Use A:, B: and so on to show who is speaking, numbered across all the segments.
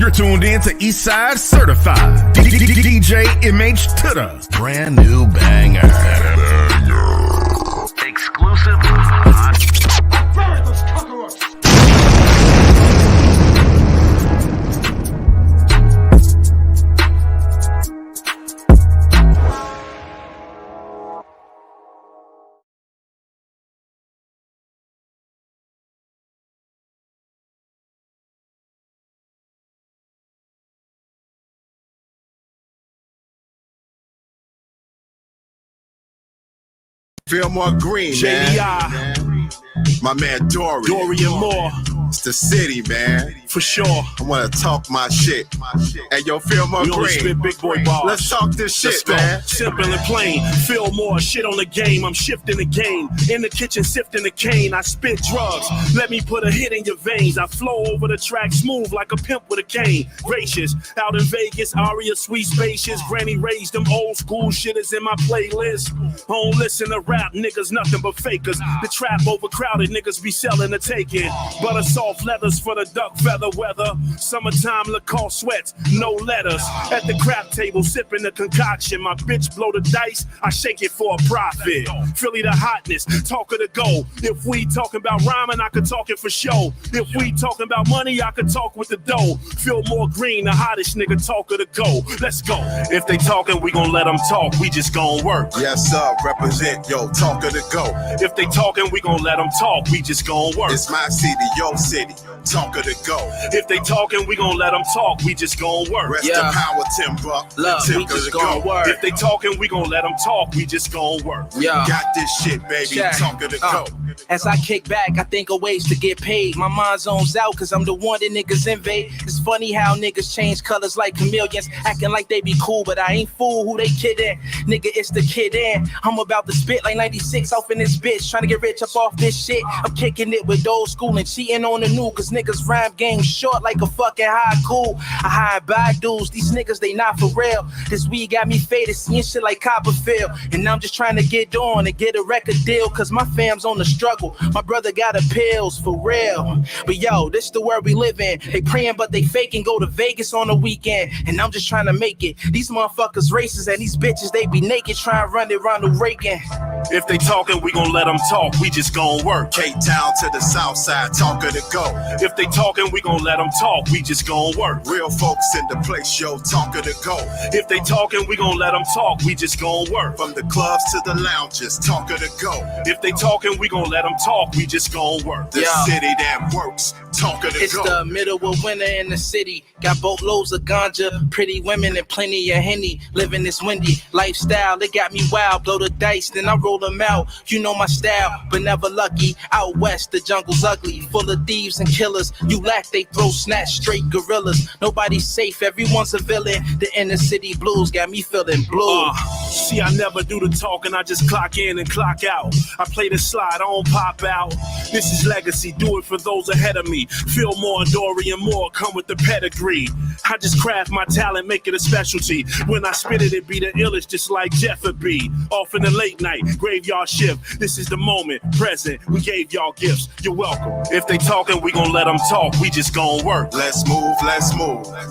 A: You're tuned in to Eastside Certified. DJ MH to the brand new banger. Exclusive hot.
B: Fillmore Green,
C: JDI,
B: man. My man
C: Dorian Moore.
B: It's the city, man.
C: For sure.
B: I want to talk my shit. Hey, yo, Fillmore
C: We only
B: Green.
C: spit big boy bars.
B: Let's talk this shit, man.
C: Simple and plain. Feel more shit on the game. I'm shifting the game. In the kitchen, sifting the cane. I spit drugs. Let me put a hit in your veins. I flow over the track smooth like a pimp with a cane. Gracious. Out in Vegas, Aria, sweet spacious. Granny raised them old school shitters in my playlist. I don't listen to rap niggas, nothing but fakers. The trap overcrowded, niggas be selling the taking. Butter soft leathers for the duck feather weather. Summertime Lacoste sweats, no letters. At the crap table, sipping the concoction. My bitch blow the dice, I shake it for a profit. Philly the hotness, talk of the go. If we talking about rhyming, I could talk it for show. If we talking about money, I could talk with the dough. Fillmore Green, the hottest nigga, talk of the go. Let's go. If they talking, we gon' let them talk. We just gon' work.
B: Yes, sir. Represent, yo, talk of the go.
C: If they talking, we gon' let them talk. We just gon' work.
B: It's my city, your city. Talk of the go.
C: If they talking, we gon' let them talk. We just gon' work.
B: Rest in power, Timber.
D: Love, we just gon' work.
C: If they talking, we gon' let them talk. We just gon' work.
D: Yeah.
B: Got this shit, baby.
D: Check.
B: Talk of the go.
D: As I kick back, I think of ways to get paid. My mind zones out cause I'm the one that niggas invade. It's funny how niggas change colors like chameleons, acting like they be cool, but I ain't fool who they kidding. Nigga, it's the kid in. I'm about to spit like 96 off in this bitch, trying to get rich up off this shit. I'm kicking it with old school and cheating on the new, cause niggas rhyme game short like a fucking haiku. I hide by dudes, these niggas, they not for real. This weed got me faded, seeing shit like Copperfield. And I'm just trying to get on and get a record deal, cause my fam's on the struggle. My brother got a pills for real. But yo, this the world we live in. They praying but they faking, go to Vegas on the weekend. And I'm just trying to make it. These motherfuckers racist and these bitches, they be naked trying to run it Ronald Reagan.
C: If they talking, we gon' let them talk. We just gon' work.
B: K-Town to the south side, talk of the go.
C: If they talking, we gon' let them talk. We just gon' work.
B: Real folks in the place, yo, talk of the go.
C: If they talking, we gon' let them talk. We just gon' work.
B: From the clubs to the lounges, talk of the go.
C: If they talking, we gon' let them talk. We just gon' work.
B: The city that works, talk of the
D: It's
B: go.
D: the middle of winter in the city. Got boatloads of ganja, pretty women and plenty of Henny. Living this windy lifestyle, it got me wild. Blow the dice, then I roll them out. You know my style, but never lucky. Out west, the jungle's ugly, full of thieves and killers. You lack, they throw snatch, straight gorillas. Nobody's safe, everyone's a villain. The inner city blues got me feeling blue.
C: See, I never do the talking, I just clock in and clock out. I play the slide, I don't pop out. This is legacy, do it for those ahead of me. Fillmore and Dorian Moore come with the pedigree. I just craft my talent, make it a specialty. When I spit it, it be the illest, just like Jeff would be. Off in the late night, graveyard shift. This is the moment, present, we gave y'all gifts. You're welcome. If they talking, we gon' let them talk. We just gon' work.
B: Let's move,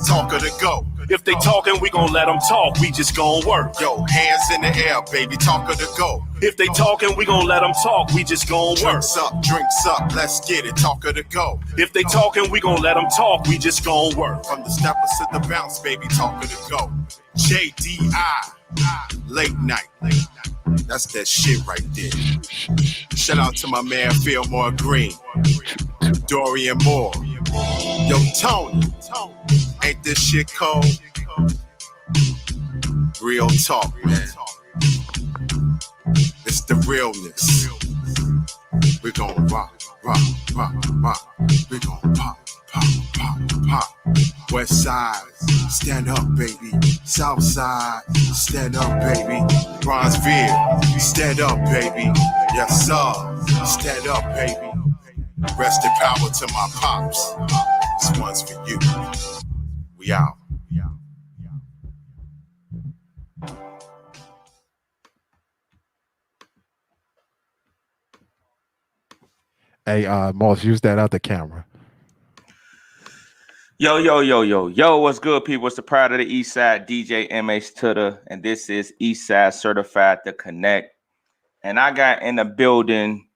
B: talk of the go.
C: If they talking, we gon' let them talk. We just gon' work.
B: Yo, hands in the air, baby, talk of the go.
C: If they talking, we gon' let them talk. We just gon' work.
B: Drinks up, let's get it, talk of the go.
C: If they talking, we gon' let them talk. We just gon' work.
B: From the steppers to the bounce, baby, talk of the go. JDI, late night. That's that shit right there. Shout out to my man Fillmore Green, Dorian Moore. Yo, Tony, ain't this shit cold? Real talk, man. It's the realness. We're gonna rock. We're gonna pop. West side, stand up, baby. South side, stand up, baby. Bronzeville, stand up, baby. Yes, sir, stand up, baby. Rest in power to my pops. This one's for you. We out.
E: Hey, Moss, use that other camera. Yo, what's good, people? It's the Pride of the Eastside, DJ MH Tutter, and this is Eastside Certified to Connect. And I got in the building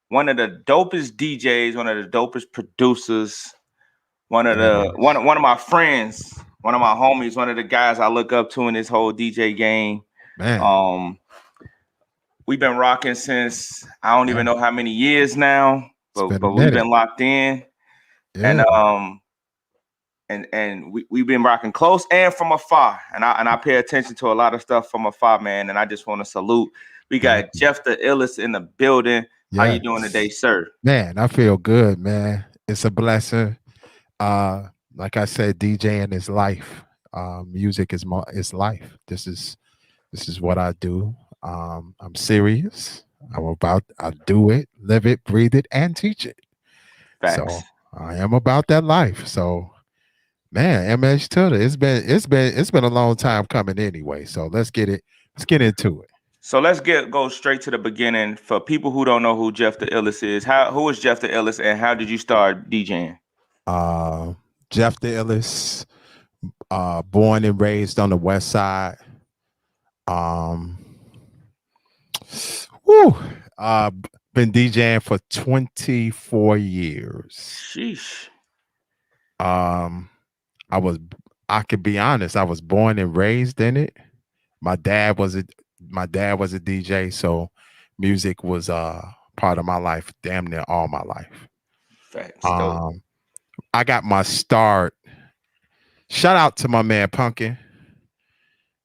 E: one of the dopest DJs, one of the dopest producers, one of my friends, one of my homies, one of the guys I look up to in this whole DJ game.
F: Man.
E: We've been rocking since I don't even know how many years now, but we've been locked in.
F: Yeah.
E: And we've been rocking close and from afar, and I pay attention to a lot of stuff from afar, man. And I just want to salute. We got Jeff the Illest in the building. How you doing today, sir?
F: Man, I feel good, man. It's a blessing. Like I said, DJing is life. Music is life. This is what I do. I'm serious. I do it, live it, breathe it, and teach it.
E: Facts.
F: So I am about that life. So, man, MH Tutter, it's been a long time coming anyway. So let's get into it.
E: So let's go straight to the beginning. For people who don't know who Jeff the Illest is, who is Jeff the Illest, and how did you start DJing?
F: Jeff the Illest, born and raised on the West Side. Been DJing for 24 years.
E: Sheesh.
F: I could be honest, I was born and raised in it. My dad was a DJ, so music was part of my life, damn near all my life.
E: Facts.
F: I got my start. Shout out to my man Punkin.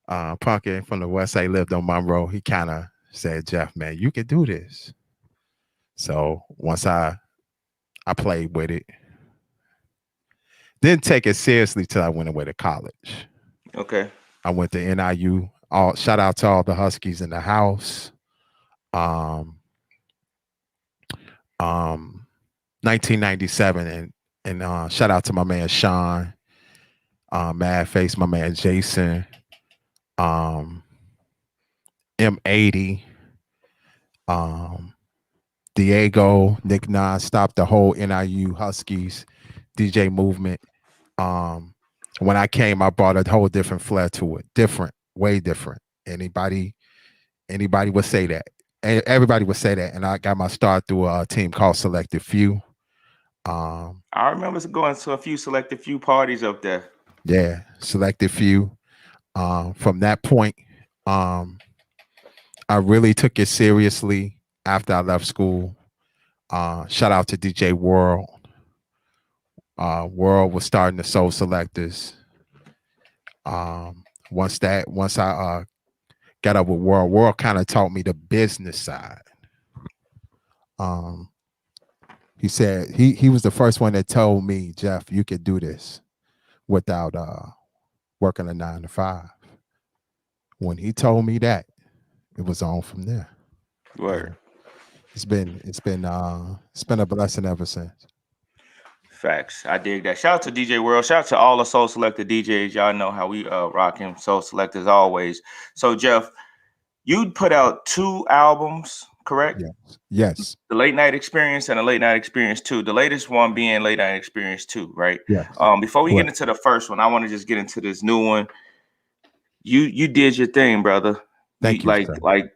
F: Punkin from the West Side, lived on Monroe. He kind of said, Jeff, man, you can do this. So once I played with it, didn't take it seriously till I went away to college.
E: Okay.
F: I went to NIU. Shout out to all the Huskies in the house. 1997, and shout out to my man Sean, Mad Face, my man Jason, M80, Diego, Nick Non-Stop, the whole NIU Huskies DJ movement. When I came, I brought a whole different flair to it. Different, way different. Anybody would say that. Everybody would say that. And I got my start through a team called Selective Few.
E: I remember going to a few Selective Few parties up there.
F: Yeah, Selective Few. From that point, I really took it seriously after I left school. Shout out to DJ World. World was starting the Soul Selectors. Once I got up with World kind of taught me the business side. He said he was the first one that told me, Jeff, you could do this without working a 9 to 5. When he told me that, it was on from there.
E: Word.
F: It's been a blessing ever since.
E: Facts. I dig that. Shout out to DJ World. Shout out to all the Soul Selected DJs. Y'all know how we rock him. Soul Select as always. So Jeff, you put out 2 albums, correct?
F: Yes.
E: The Late Night Experience and the Late Night Experience 2. The latest one being Late Night Experience 2, right?
F: Yes.
E: Before we get into the first one, I want to just get into this new one. You did your thing, brother.
F: Thank you.
E: Like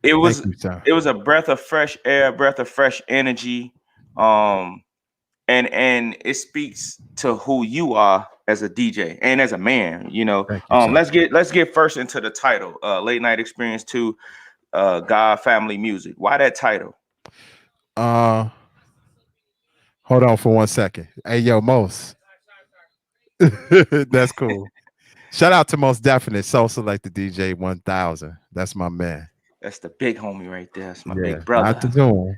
E: it was a breath of fresh air, breath of fresh energy. And it speaks to who you are as a DJ and as a man, you know. Let's get first into the title, Late Night Experience 2, God Family Music. Why that title?
F: Hold on for 1 second. Hey, yo, Most. That's cool. Shout out to Most Definite Soul Selected DJ 1000. That's my man.
E: That's the big homie right there. That's my big brother.
F: Not the Zoom,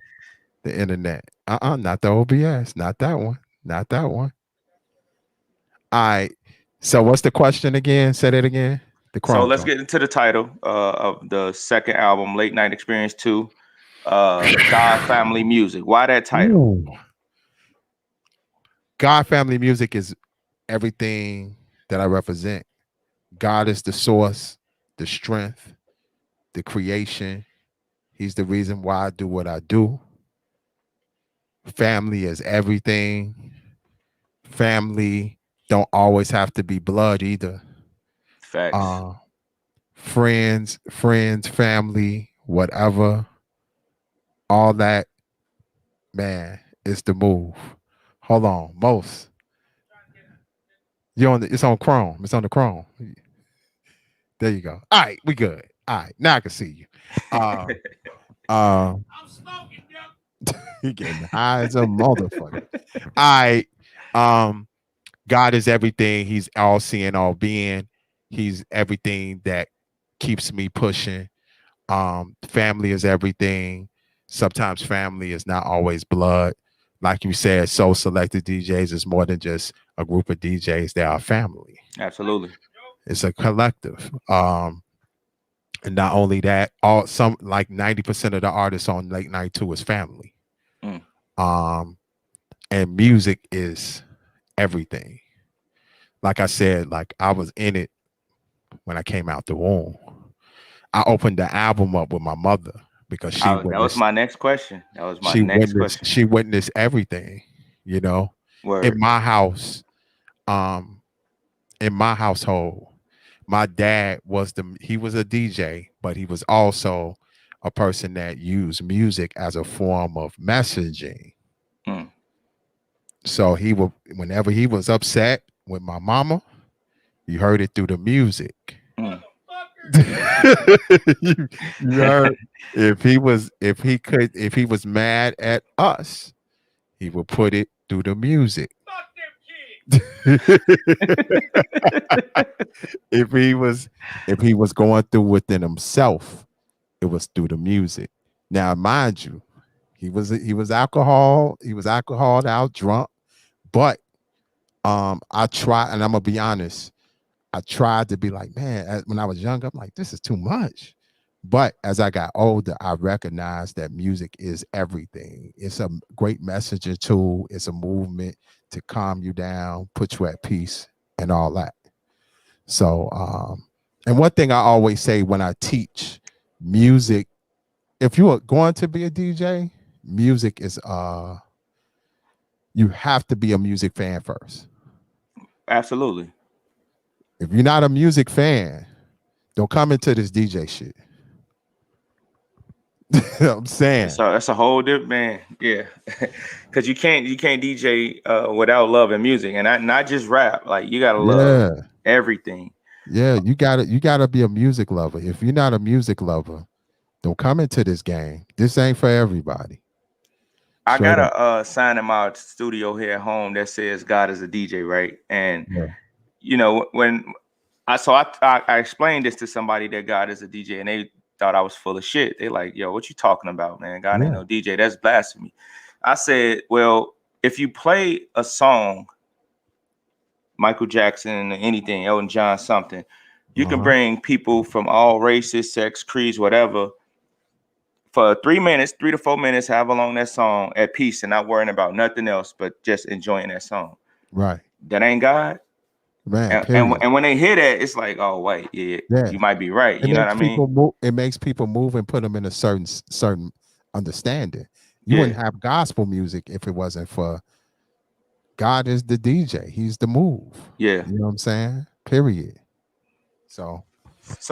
F: the internet. Not the OBS. Not that one. Not that one. All right. So what's the question again? Say that again.
E: So let's get into the title of the second album, Late Night Experience 2, God Family Music. Why that title?
F: Ooh. God Family Music is everything that I represent. God is the source, the strength, the creation. He's the reason why I do what I do. Family is everything. family don't always have to be blood either.
E: Facts.
F: Friends, family, whatever, all that, man, is the move. Hold on, most. It's on Chrome. It's on the Chrome. There you go. All right, we good. All right, now I can see you. I'm smoking, you getting high as a motherfucker. All right. God is everything. He's all seeing, all being. He's everything that keeps me pushing. Family is everything. Sometimes family is not always blood. Like you said, Soul Selected DJs is more than just a group of DJs. They are family.
E: Absolutely.
F: It's a collective. And not only that, like 90% of the artists on Late Night 2 is family. And music is everything. Like I said, like I was in it when I came out the womb. I opened the album up with my mother because
E: that was my next question.
F: She witnessed everything, you know.
E: Word.
F: In my house, in my household, my dad was a DJ, but he was also a person that used music as a form of messaging. So whenever he was upset with my mama, you heard it through the music. you heard if he was mad at us, he would put it through the music. if he was going through within himself, it was through the music. Now, mind you, he was alcoholed out, drunk, but I try, and I'm gonna be honest, I tried to be like, man, when I was younger, I'm like, this is too much. But as I got older, I recognized that music is everything. It's a great messaging tool. It's a movement to calm you down, put you at peace, and all that. So, and one thing I always say when I teach, music, if you are going to be a DJ, music is, you have to be a music fan first.
E: Absolutely.
F: If you're not a music fan, don't come into this DJ shit. I'm saying.
E: So that's a whole different, man. Yeah. Cause you can't DJ without loving music, and not just rap. Like you gotta love everything.
F: Yeah, you gotta be a music lover. If you're not a music lover, don't come into this game. This ain't for everybody.
E: I got a sign in my studio here at home that says God is a DJ, right? And you know, when I explained this to somebody that God is a DJ, and they thought I was full of shit. They like, yo, what you talking about, man? God ain't no DJ. That's blasphemy. I said, well, if you play a song, Michael Jackson, anything, Elton John, something, you can bring people from all races, sex, creeds, whatever, for 3 to 4 minutes, however long that song, at peace and not worrying about nothing else but just enjoying that song.
F: Right.
E: That ain't God.
F: Man,
E: and when they hear that, it's like, oh wait, yeah, you might be right. You know what I mean?
F: It makes people move and put them in a certain understanding. You wouldn't have gospel music if it wasn't for God is the DJ. He's the move.
E: Yeah,
F: you know what I'm saying? Period. So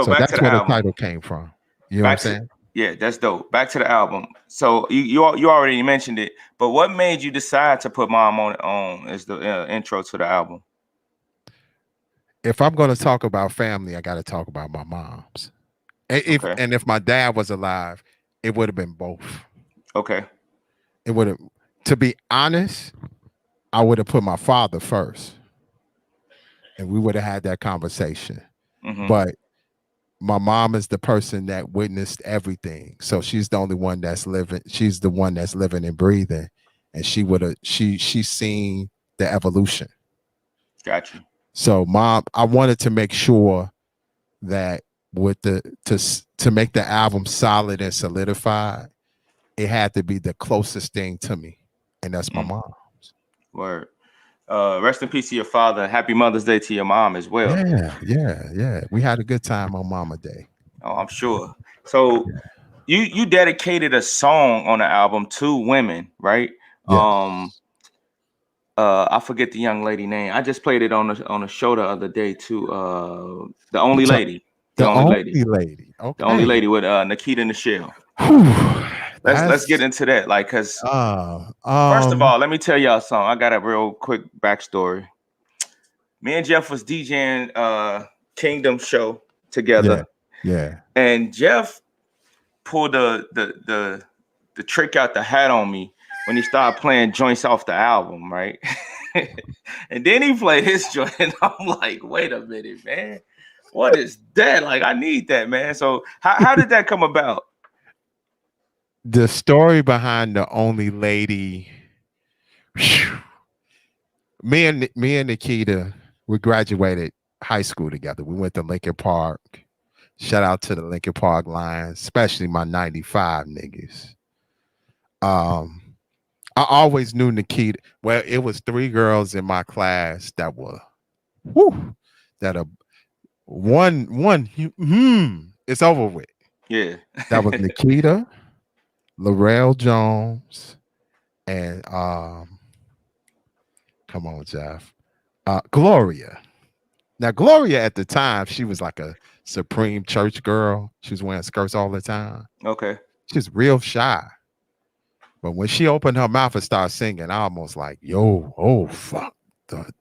E: back
F: that's
E: to the
F: where
E: album.
F: the title came from. You know what I'm saying?
E: Yeah, that's dope. Back to the album. So you already mentioned it, but what made you decide to put Mom on as the intro to the album?
F: If I'm going to talk about family, I got to talk about my mom's. If my dad was alive, it would have been both.
E: Okay.
F: It would have. To be honest, I would have put my father first, and we would have had that conversation. But my mom is the person that witnessed everything, so she's the only one that's living. She's the one that's living and breathing, and she's seen the evolution.
E: Gotcha.
F: So, Mom, I wanted to make sure that to make the album solid and solidified, it had to be the closest thing to me, and that's my mom's.
E: Word. Rest in peace to your father. Happy Mother's Day to your mom as well.
F: Yeah. We had a good time on Mama Day.
E: Oh, I'm sure. So you dedicated a song on the album to women, right?
F: Yes.
E: I forget the young lady name. I just played it on a show the other day too. The only lady. The only lady.
F: Okay.
E: The only lady with Nikita Michelle. Let's get into that. Like, cause first of all, let me tell y'all something. I got a real quick backstory. Me and Jeff was DJing Kingdom show together.
F: Yeah.
E: And Jeff pulled the trick out the hat on me when he started playing joints off the album, right? And then he played his joint, and I'm like, wait a minute, man. What is that? Like, I need that, man. So how did that come about?
F: The story behind the only lady. Whew, me and Nikita, we graduated high school together. We went to Lincoln Park. Shout out to the Lincoln Park Lions, especially my 95 niggas. I always knew Nikita. Well, it was 3 girls in my class that were, it's over with.
E: Yeah.
F: That was Nikita, Laurel Jones, and come on, Jeff. Gloria. Now, Gloria at the time, she was like a supreme church girl. She was wearing skirts all the time.
E: Okay.
F: She was real shy. But when she opened her mouth and started singing, I almost like, yo, oh, fuck,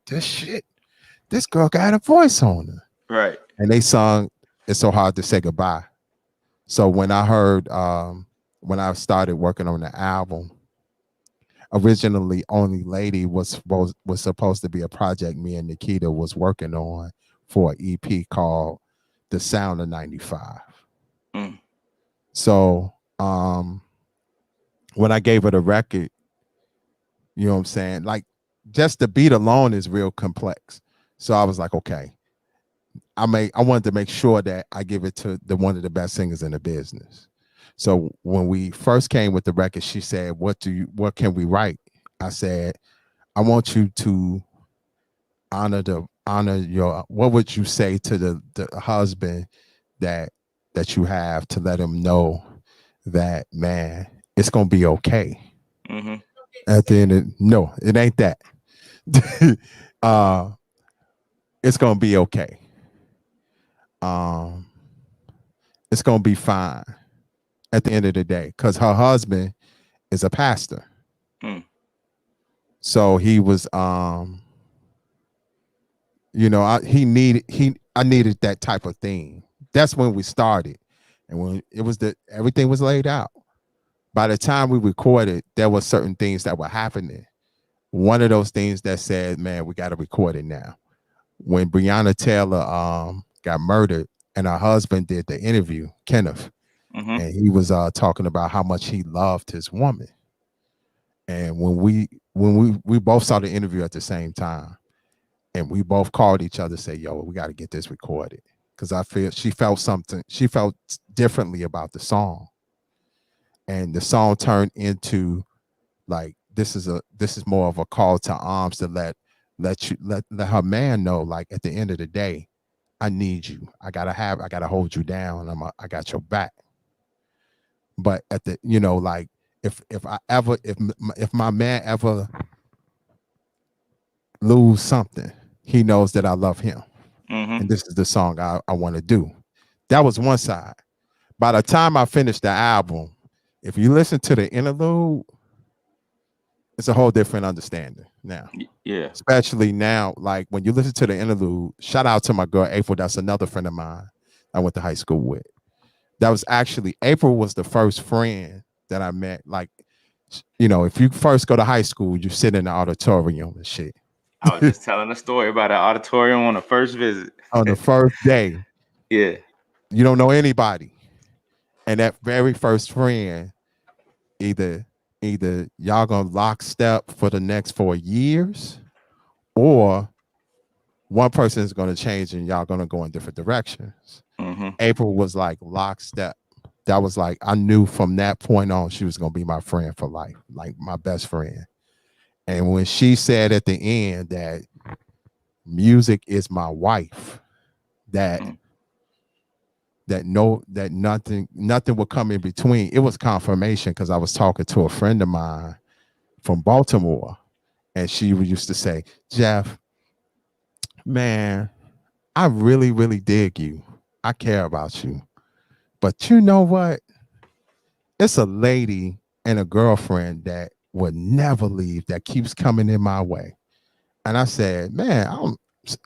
F: this shit. This girl got a voice on her.
E: Right.
F: And they sung It's So Hard to Say Goodbye. So when I heard, when I started working on the album, originally Only Lady was supposed to be a project me and Nikita was working on for an EP called The Sound of 95. So when I gave her the record, you know what I'm saying? Like, just the beat alone is real complex. So I was like, okay, I wanted to make sure that I give it to one of the best singers in the business. So when we first came with the record, she said, what can we write? I said, I want you to honor your, what would you say to the husband that you have, to let him know that, man, it's going to be okay. Mm-hmm. At the end no, it ain't that. It's going to be okay. It's going to be fine at the end of the day, because her husband is a pastor. So he was, you know, I needed that type of thing. That's when we started. And when it was everything was laid out. By the time we recorded, there were certain things that were happening. One of those things that said, man, we got to record it now. When Breonna Taylor got murdered and her husband did the interview, Kenneth, and he was talking about how much he loved his woman. And when we both saw the interview at the same time, and we both called each other, say, yo, we got to get this recorded. Because I feel she felt differently about the song. And the song turned into, like, this is more of a call to arms to let her man know, like, at the end of the day, I need you. I gotta hold you down. I got your back. But at the, you know, like, if my man ever lose something, he knows that I love him. And this is the song I want to do. That was one side. By the time I finished the album, if you listen to the interlude, it's a whole different understanding now.
E: Yeah.
F: Especially now, like when you listen to the interlude, shout out to my girl April. That's another friend of mine I went to high school with. That was actually, April was the first friend that I met. Like, you know, if you first go to high school, you sit in the auditorium and shit.
E: I was just telling a story about an auditorium on the first visit.
F: On the first day.
E: Yeah.
F: You don't know anybody. And that very first friend, either y'all gonna lockstep for the next 4 years, or one person is gonna change and y'all gonna go in different directions. April was like lockstep. That was like, I knew from that point on she was gonna be my friend for life, like my best friend. And when she said at the end that music is my wife, that nothing would come in between, it was confirmation, because I was talking to a friend of mine from Baltimore, and she used to say, Jeff, man, I really, really dig you. I care about you. But you know what? It's a lady and a girlfriend that would never leave that keeps coming in my way. And I said, man,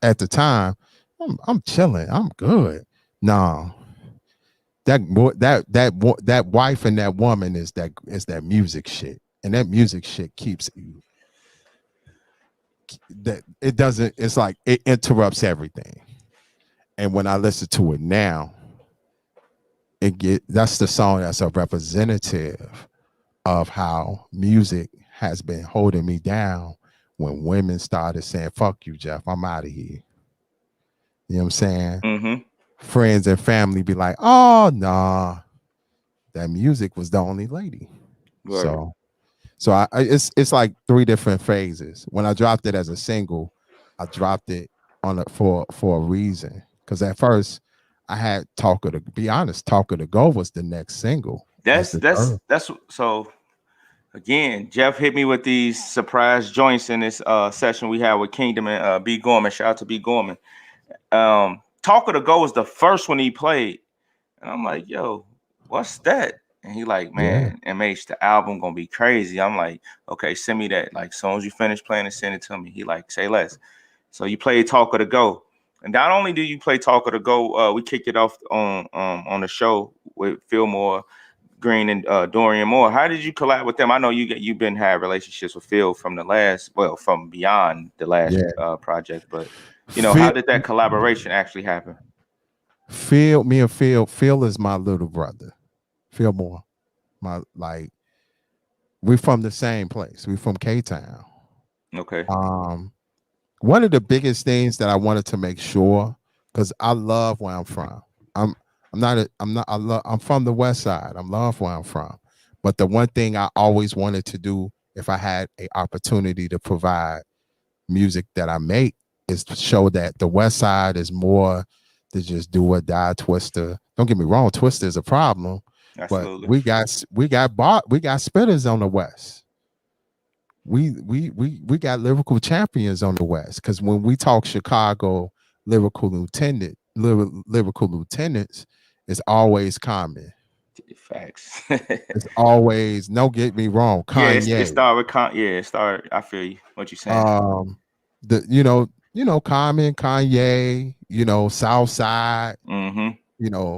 F: at the time, I'm chilling. I'm good. No, that wife and that woman is that music shit. And that music shit keeps you that it doesn't, it's like it interrupts everything. And when I listen to it now, that's the song that's a representative of how music has been holding me down when women started saying, fuck you, Jeff, I'm out of here. You know what I'm saying?
E: Mm-hmm.
F: Friends and family be like, oh, nah, that music was the only lady.
E: Right.
F: So it's like 3 different phases. When I dropped it as a single, I dropped it for a reason. Because at first I had Talker to be honest, Talker to Go was the next single.
E: That's so again, Jeff hit me with these surprise joints in this session we had with Kingdom and B Gorman. Shout out to B Gorman. Talker to Go was the first one he played. And I'm like, yo, what's that? And he like, man, MH, the album gonna be crazy. I'm like, okay, send me that. Like, as soon as you finish playing it, send it to me. He like, say less. So you play Talker to Go. And not only do you play Talker to Go, we kicked it off on the show with Fillmore Green and Dorian Moore. How did you collab with them? I know you've been had relationships with Phil from from beyond the last project, but how did that collaboration actually happen?
F: Phil is my little brother. Phil Moore, we're from the same place. We're from K-Town.
E: Okay.
F: One of the biggest things that I wanted to make sure, because I love where I'm from. I'm from the West Side. I love where I'm from. But the one thing I always wanted to do, if I had an opportunity to provide music that I make, is to show that the West Side is more than just do or die Twister. Don't get me wrong, Twister is a problem.
E: Absolutely.
F: But we got spitters on the West. We got lyrical champions on the West. Because when we talk Chicago lyrical lieutenants, it's always Common.
E: Facts.
F: It's always, don't get me wrong, Kanye.
E: Yeah, it started with it started. I feel you. What you saying?
F: Common, Kanye, Southside,
E: Mm-hmm.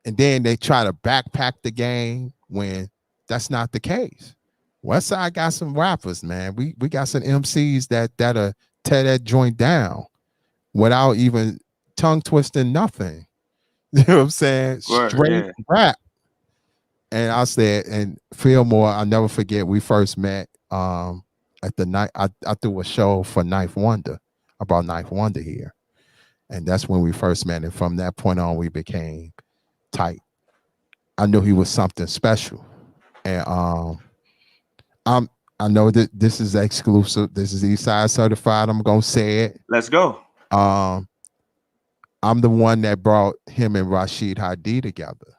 F: And then they try to backpack the game when that's not the case. Westside got some rappers, man. We got some MCs that'll tear that joint down without even tongue twisting nothing. You know what I'm saying? Straight rap. And I said, and Fillmore, I'll never forget, we first met at the night. I threw a show for Ninth Wonder. I brought Ninth Wonder here. And that's when we first met. And from that point on, we became tight. I knew he was something special. And I know that this is exclusive. This is Eastside Certified. I'm gonna say it.
E: Let's go.
F: I'm the one that brought him and Rashid Hadi together.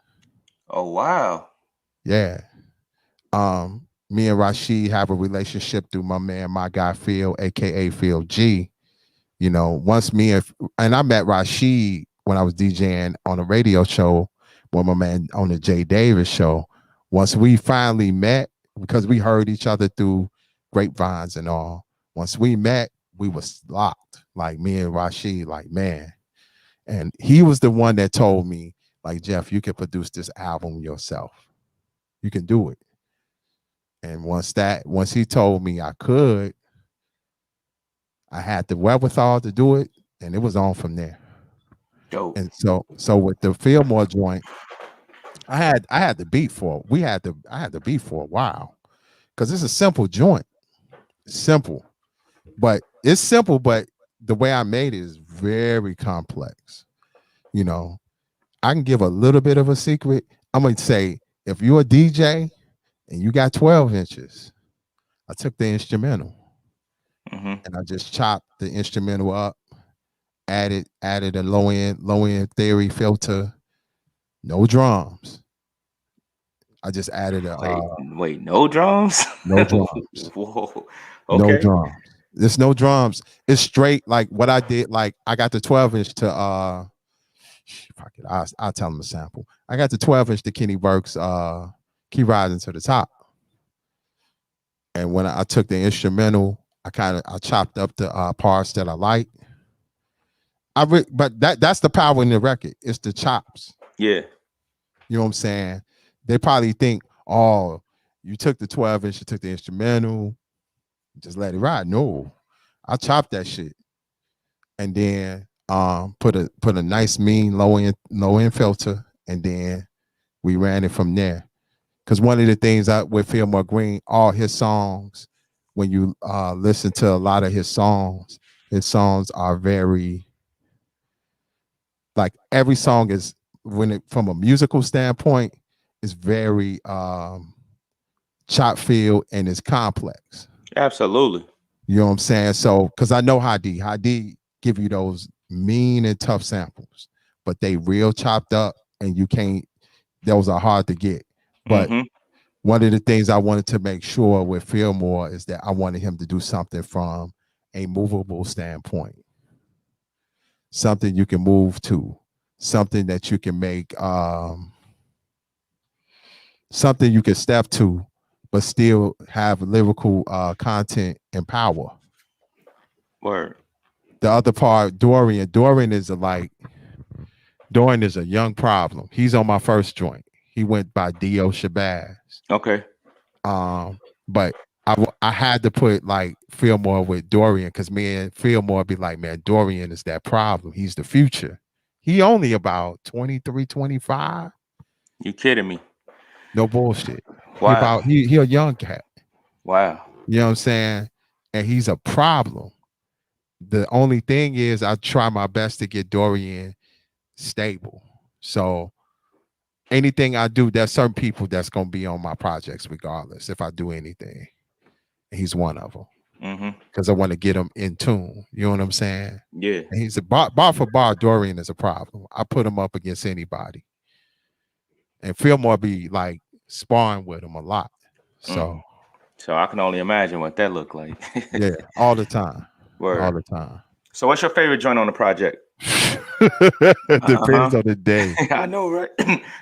E: Oh wow.
F: Yeah. Me and Rashid have a relationship through my guy Phil, aka Phil G. Once and I met Rashid when I was DJing on a radio show with my man on the Jay Davis show. Once we finally met, because we heard each other through grapevines and all. Once we met, we was locked. Like me and Rashid, like, man. And he was the one that told me, like, Jeff, you can produce this album yourself. You can do it. And once he told me I could, I had the wherewithal to do it, and it was on from there.
E: Dope.
F: And so with the Fillmore joint, I had the beat for a while, because it's a simple joint. Simple, but the way I made it is very complex. I can give a little bit of a secret. I'm gonna say, if you're a DJ and you got 12 inches, I took the instrumental and I just chopped the instrumental up, added a low end theory filter, no drums. I just added
E: wait, no drums?
F: No drums.
E: Whoa.
F: Okay. No drums. There's no drums. It's straight like what I did. Like I got the 12-inch to fuck it. I'll tell him a sample. I got the 12-inch to Kenny Burke's Keep Rising to the Top. And when I took the instrumental, I chopped up the parts that I like. But that's the power in the record. It's the chops.
E: Yeah.
F: You know what I'm saying? They probably think, oh, you took the 12-inch, you took the instrumental, just let it ride. No, I chopped that shit. And then put a nice mean low end filter, and then we ran it from there. Because one of the things with Fillmore Green, all his songs, when you listen to a lot of his songs are very, like every song is, from a musical standpoint, is very chop filled and is complex.
E: Absolutely.
F: You know what I'm saying? So, because I know Hadi give you those mean and tough samples, but they real chopped up, and those are hard to get. But one of the things I wanted to make sure with Fillmore is that I wanted him to do something from a movable standpoint, something you can move to, something that you can make, something you can step to, but still have lyrical content and power.
E: Word.
F: The other part, Dorian is a young problem. He's on my first joint. He went by D.O. Shabazz.
E: Okay.
F: But I had to put like Fillmore with Dorian, because me and Fillmore be like, man, Dorian is that problem. He's the future. He only about 23, 25.
E: You kidding me?
F: No bullshit.
E: Wow.
F: He a young cat.
E: Wow.
F: You know what I'm saying? And he's a problem. The only thing is I try my best to get Dorian stable. So anything I do, there's certain people that's going to be on my projects regardless if I do anything. And he's one of them. Because I want to get him in tune. You know what I'm saying?
E: Yeah.
F: And he's a bar for bar, Dorian is a problem. I put him up against anybody. And Fillmore be like sparring with him a lot. So
E: I can only imagine what that looked like.
F: Yeah, all the time.
E: Word.
F: All the time.
E: So what's your favorite joint on the project?
F: Depends on the day.
E: I know, right?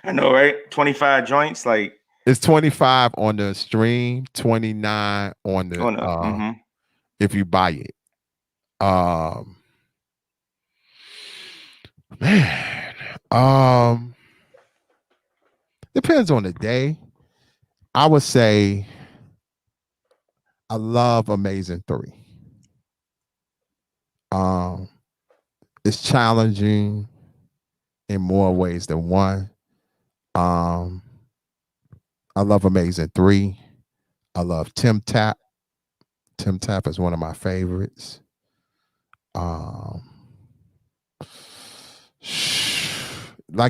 E: I know, right? 25 joints, like
F: it's 25 on the stream, 29 on the if you buy it. Man. Depends on the day. I would say I love Amazing 3. It's challenging in more ways than one. I love Amazing 3. I love Tim Tap. Tim Tap is one of my favorites. Like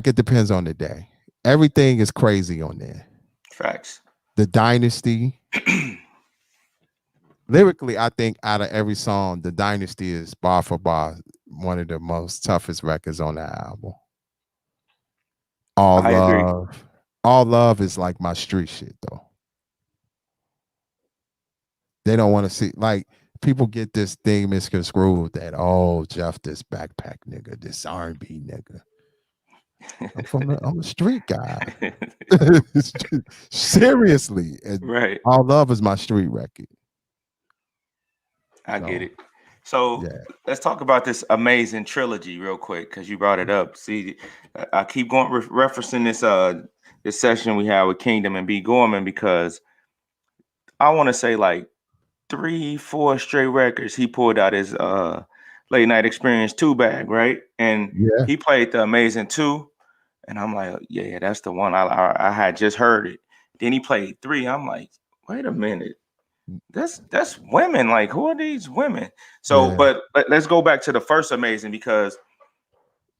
F: it depends on the day. Everything is crazy on there.
E: Facts.
F: The Dynasty. Lyrically, I think out of every song, The Dynasty is bar for bar one of the most toughest records on the album. I agree. All Love is like my street shit though. They don't want to see, like, people get this thing misconstrued that, oh, Jeff, this backpack nigga, this R&B nigga. I'm a street guy. Seriously.
E: Right.
F: All Love is my street record.
E: I get it. So let's talk about this amazing trilogy real quick, because you brought it up. See, I keep going referencing this session we had with Kingdom and B. Gorman, because I want to say like 3-4 straight records he pulled out his Late Night Experience 2 bag, right? And he played the Amazing 2, and I'm like, yeah, that's the one. I had just heard it. Then he played 3. I'm like, wait a minute. That's women. Like, who are these women? So, but let's go back to the first Amazing, because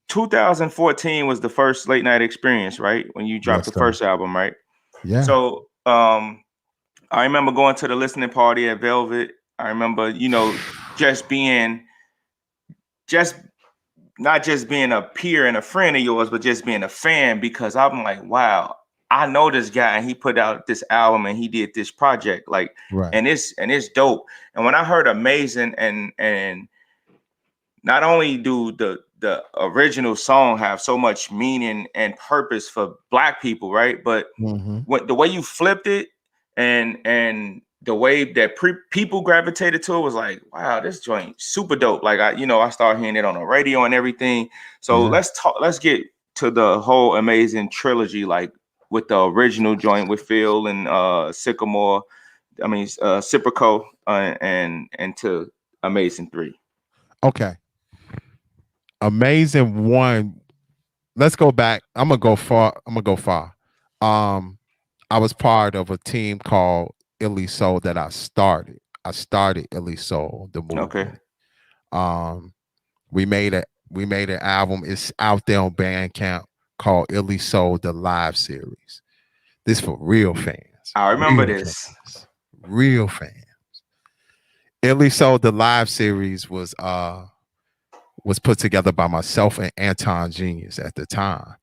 E: 2014 was the first Late Night Experience, right? When you dropped the first album, right? Yeah. So, I remember going to the listening party at Velvet. I remember, just not just being a peer and a friend of yours, but just being a fan, because I'm like, wow, I know this guy, and he put out this album, and he did this project, like,
F: Right.
E: and it's dope. And when I heard Amazing, and not only do the original song have so much meaning and purpose for Black people, right? But what the way you flipped it, and the way that people gravitated to it was like, wow, this joint super dope. Like I started hearing it on the radio and everything. So let's get to the whole Amazing trilogy, like with the original joint with Phil and Sycamore. I mean Cyprico and to Amazing 3.
F: Okay. Amazing 1. Let's go back. I'm gonna go far. I was part of a team called Illest Soul that I started. I started Illest Soul, the movement.
E: Okay.
F: We made an album. It's out there on Bandcamp called Illest Soul, the live series. This for real fans.
E: I remember this.
F: Real fans. Illest Soul, the live series was put together by myself and Anton Genius at the time.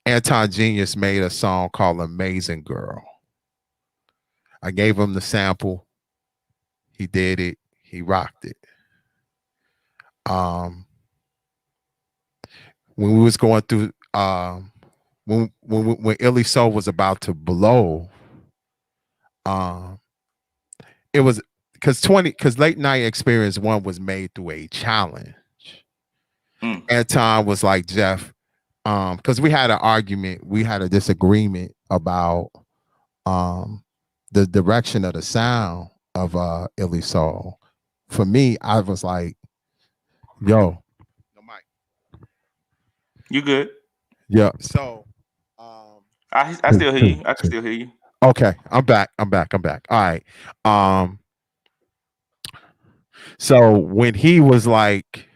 F: Anton Genius made a song called Amazing Girl. I gave him the sample. He did it. He rocked it. When we was going through, when Illest Soul was about to blow, it was because LateNight Experience 1 was made through a challenge. Anton was like, Jeff, because we had an argument, we had a disagreement about the direction of the sound of Illest Soul. For me, I was like, yo, no mic.
E: You good?
F: Yeah. So
E: I still hear you. I can still hear you.
F: Okay, I'm back. All right. So when he was like,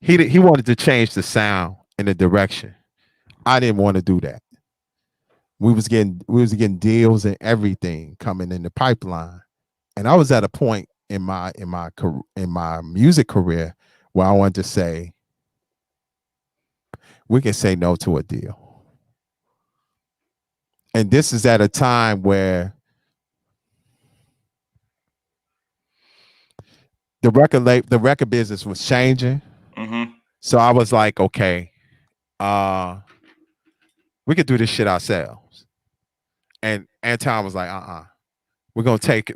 F: he wanted to change the sound and the direction. I didn't want to do that. We was getting deals and everything coming in the pipeline, and I was at a point in my music career where I wanted to say, we can say no to a deal. And this is at a time where the record business was changing. So I was like, okay, we could do this shit ourselves. And Anton was like, we're gonna take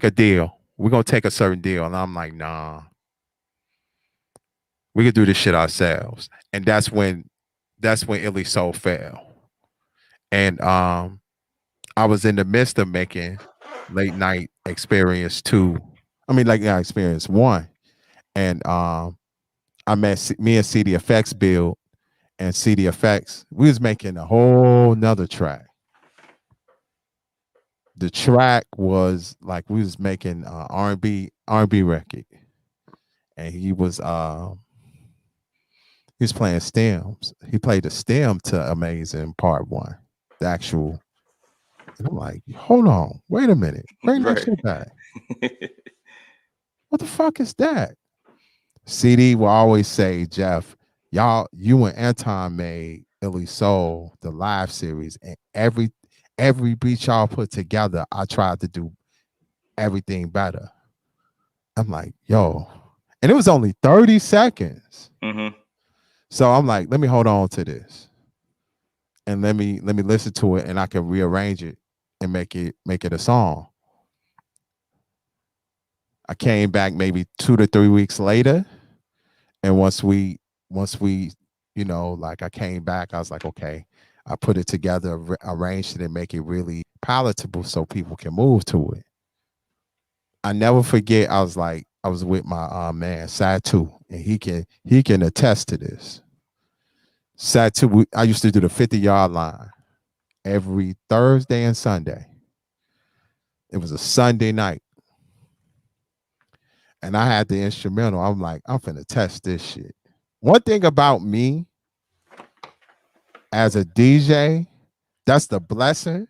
F: a deal. We're gonna take a certain deal. And I'm like, nah. We could do this shit ourselves. And that's when Illest Soul fell. And I was in the midst of making LateNight Experience 2. I mean, LateNight Experience 1. And I met me and CD Effects Build, and CD Effects, we was making a whole nother track. The track was like we was making R&B record. And he was playing stems. He played the stem to Amazing Part 1, the actual. And I'm like, hold on, wait a minute, bring that shit back. What the fuck is that? CD will always say, Jeff, you and Anton made Illest Soul, the live series, and every beat y'all put together, I tried to do everything better. I'm like, yo, and it was only 30 seconds. So I'm like, let me hold on to this, and let me listen to it, and I can rearrange it and make it a song. I came back maybe 2 to 3 weeks later, and once we, like I came back, I was like, okay, I put it together, arranged it, and make it really palatable so people can move to it. I never forget. I was with my man Satu, and he can attest to this. Satu, I used to do the 50-yard line every Thursday and Sunday. It was a Sunday night. And I had the instrumental. I'm like, I'm finna test this shit. One thing about me as a DJ, that's the blessing.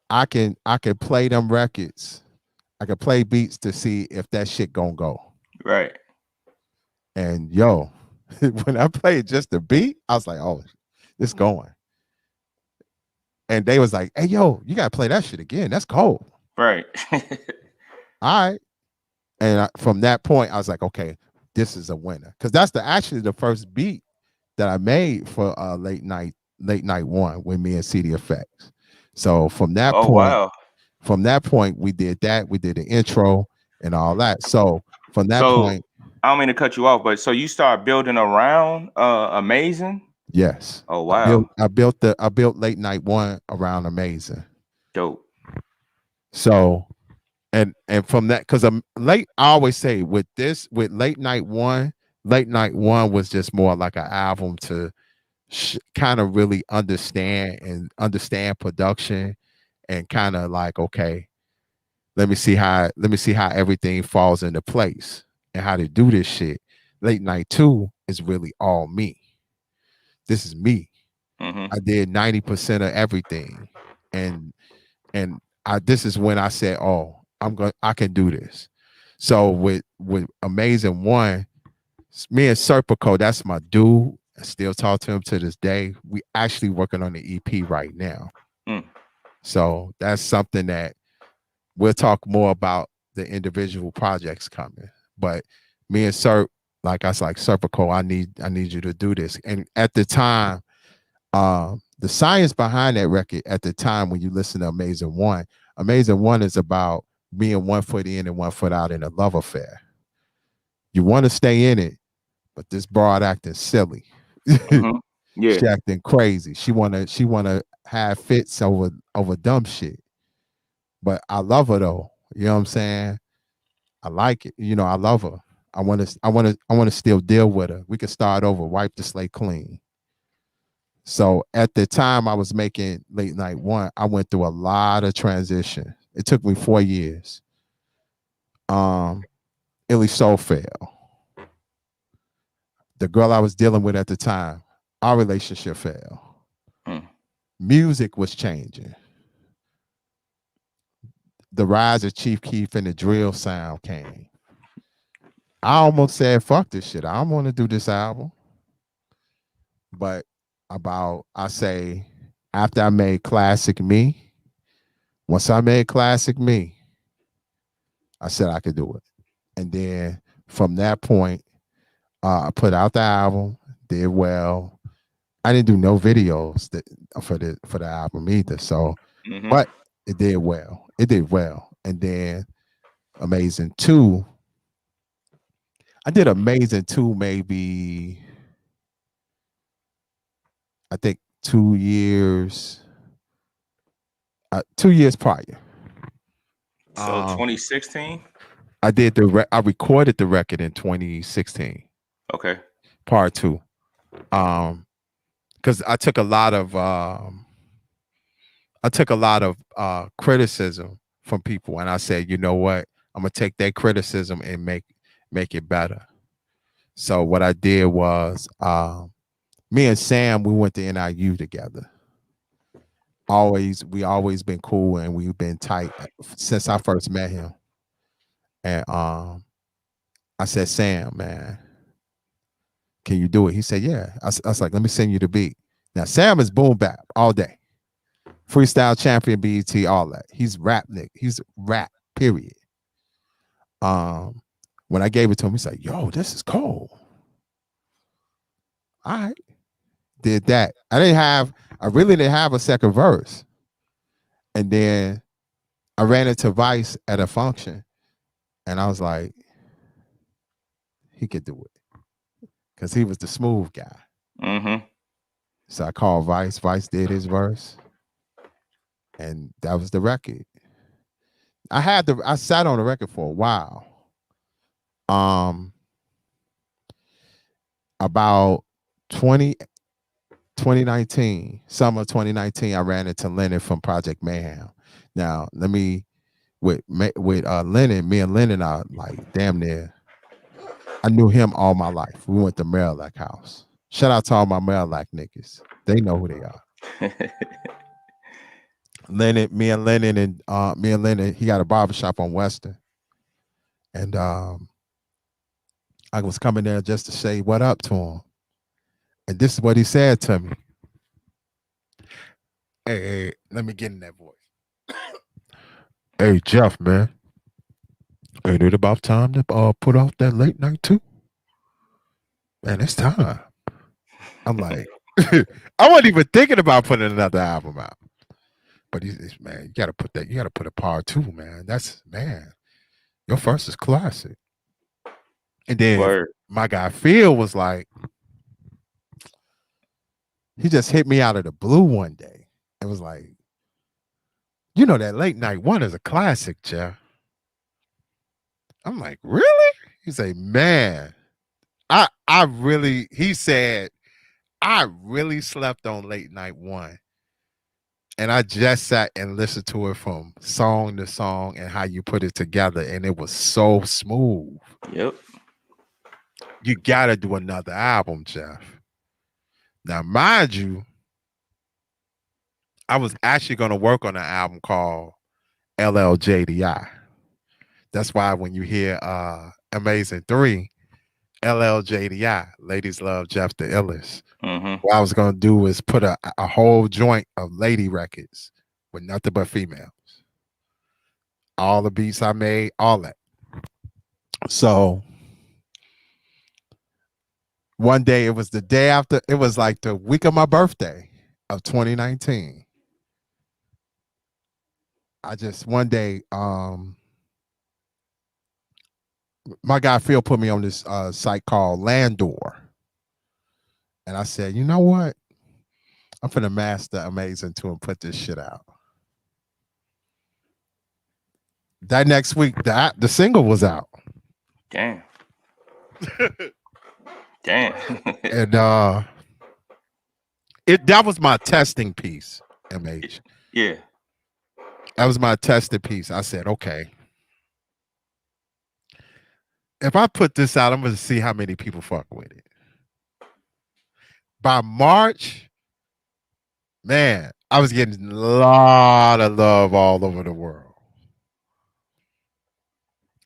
F: I can play them records. I can play beats to see if that shit gonna go.
E: Right.
F: And yo, when I played just the beat, I was like, oh, It's going. And they was like, hey, yo, you gotta play that shit again. That's cold.
E: Right.
F: All right. And from that point, I was like, okay, this is a winner. Because that's actually the first beat that I made for late night one with me and CD Effects. So from that point, we did that. We did the intro and all that. So from that point,
E: I don't mean to cut you off, but so you start building around Amazing?
F: Yes.
E: Oh wow.
F: I built late night one around Amazing.
E: Dope.
F: So and from that, because I always say with late night one was just more like an album to kind of really understand production and kind of like, okay, let me see how everything falls into place and how to do this shit. Late night 2 is really all me. This is me. I did 90% of everything, and this is when I said, oh, I can do this. So with Amazing One, me and Serpico, that's my dude. I still talk to him to this day. We actually working on the EP right now. So that's something that we'll talk more about, the individual projects coming. But me and Serp, like I was like, Serpico, I need you to do this. And at the time, the science behind that record at the time, when you listen to Amazing One is about being 1 foot in and 1 foot out in a love affair. You want to stay in it, but this broad acting silly. Yeah, she acting crazy. She wanna have fits over dumb shit. But I love her though. You know what I'm saying? I like it. You know, I love her. I want to still deal with her. We can start over, wipe the slate clean. So at the time I was making Late Night One, I went through a lot of transition. It took me 4 years. Illest Soul fell. The girl I was dealing with at the time, our relationship fell. Music was changing. The rise of Chief Keef and the drill sound came. I almost said, fuck this shit. I don't want to do this album. But after I made Classic Me, once I made Classic Me, I said I could do it. And then from that point, I put out the album, did well. I didn't do no videos for the album either. So, but it did well. It did well. And then Amazing 2, I did Amazing 2 maybe, I think 2 years. 2 years prior.
E: So 2016?
F: I did I recorded the record in 2016.
E: Okay.
F: Part 2. Because I took a lot of criticism from people, and I said, you know what? I'm gonna take that criticism and make it better. So what I did was, me and Sam, we went to NIU together. We always been cool, and we've been tight since I first met him. And I said, Sam, man, can you do it? He said, yeah. I was like, let me send you the beat. Now, Sam is boom bap all day. Freestyle champion, BET, all that. He's rap, Nick. He's rap, period. When I gave it to him, he's like, yo, this is cold. All right. Did that. I really didn't have a second verse. And then I ran into Vice at a function, and I was like, he could do it. Because he was the smooth guy. So I called Vice. Vice did his verse. And that was the record. I sat on the record for a while. About 2019, summer 2019, I ran into Lennon from Project Mayhem. Now, with Lennon, me and Lennon are like damn near. I knew him all my life. We went to Marillac House. Shout out to all my Marillac niggas. They know who they are. Me and Lennon, he got a barbershop on Western. And I was coming there just to say what up to him. And this is what he said to me. Hey, let me get in that voice. Hey, Jeff, man. Ain't it about time to put off that late night too? Man, it's time. I'm like, I wasn't even thinking about putting another album out. But man, you gotta put a part two, man. That's man, your first is classic. And then
E: Word.
F: my guy Phil was like, he just hit me out of the blue one day. It was like, you know, that late night one is a classic, Jeff. I'm like, really? He said, man, he said, I really slept on late night one. And I just sat and listened to it from song to song and how you put it together. And it was so smooth.
E: Yep.
F: You got to do another album, Jeff. Now, mind you, I was actually going to work on an album called LLJDI. That's why when you hear Amazing 3, LLJDI, Ladies Love Jeff the Illest.
E: Mm-hmm.
F: What I was going to do is put a whole joint of lady records with nothing but females. All the beats I made, all that. So one day, it was the day after, it was like the week of my birthday of 2019. I just, one day, my guy Phil put me on this site called Landor. And I said, you know what? I'm finna master Amazing 2 and put this shit out. That next week, the single was out.
E: Damn. Damn.
F: And that was my testing piece, MH.
E: Yeah.
F: That was my testing piece. I said, okay. If I put this out, I'm gonna see how many people fuck with it. By March, man, I was getting a lot of love all over the world.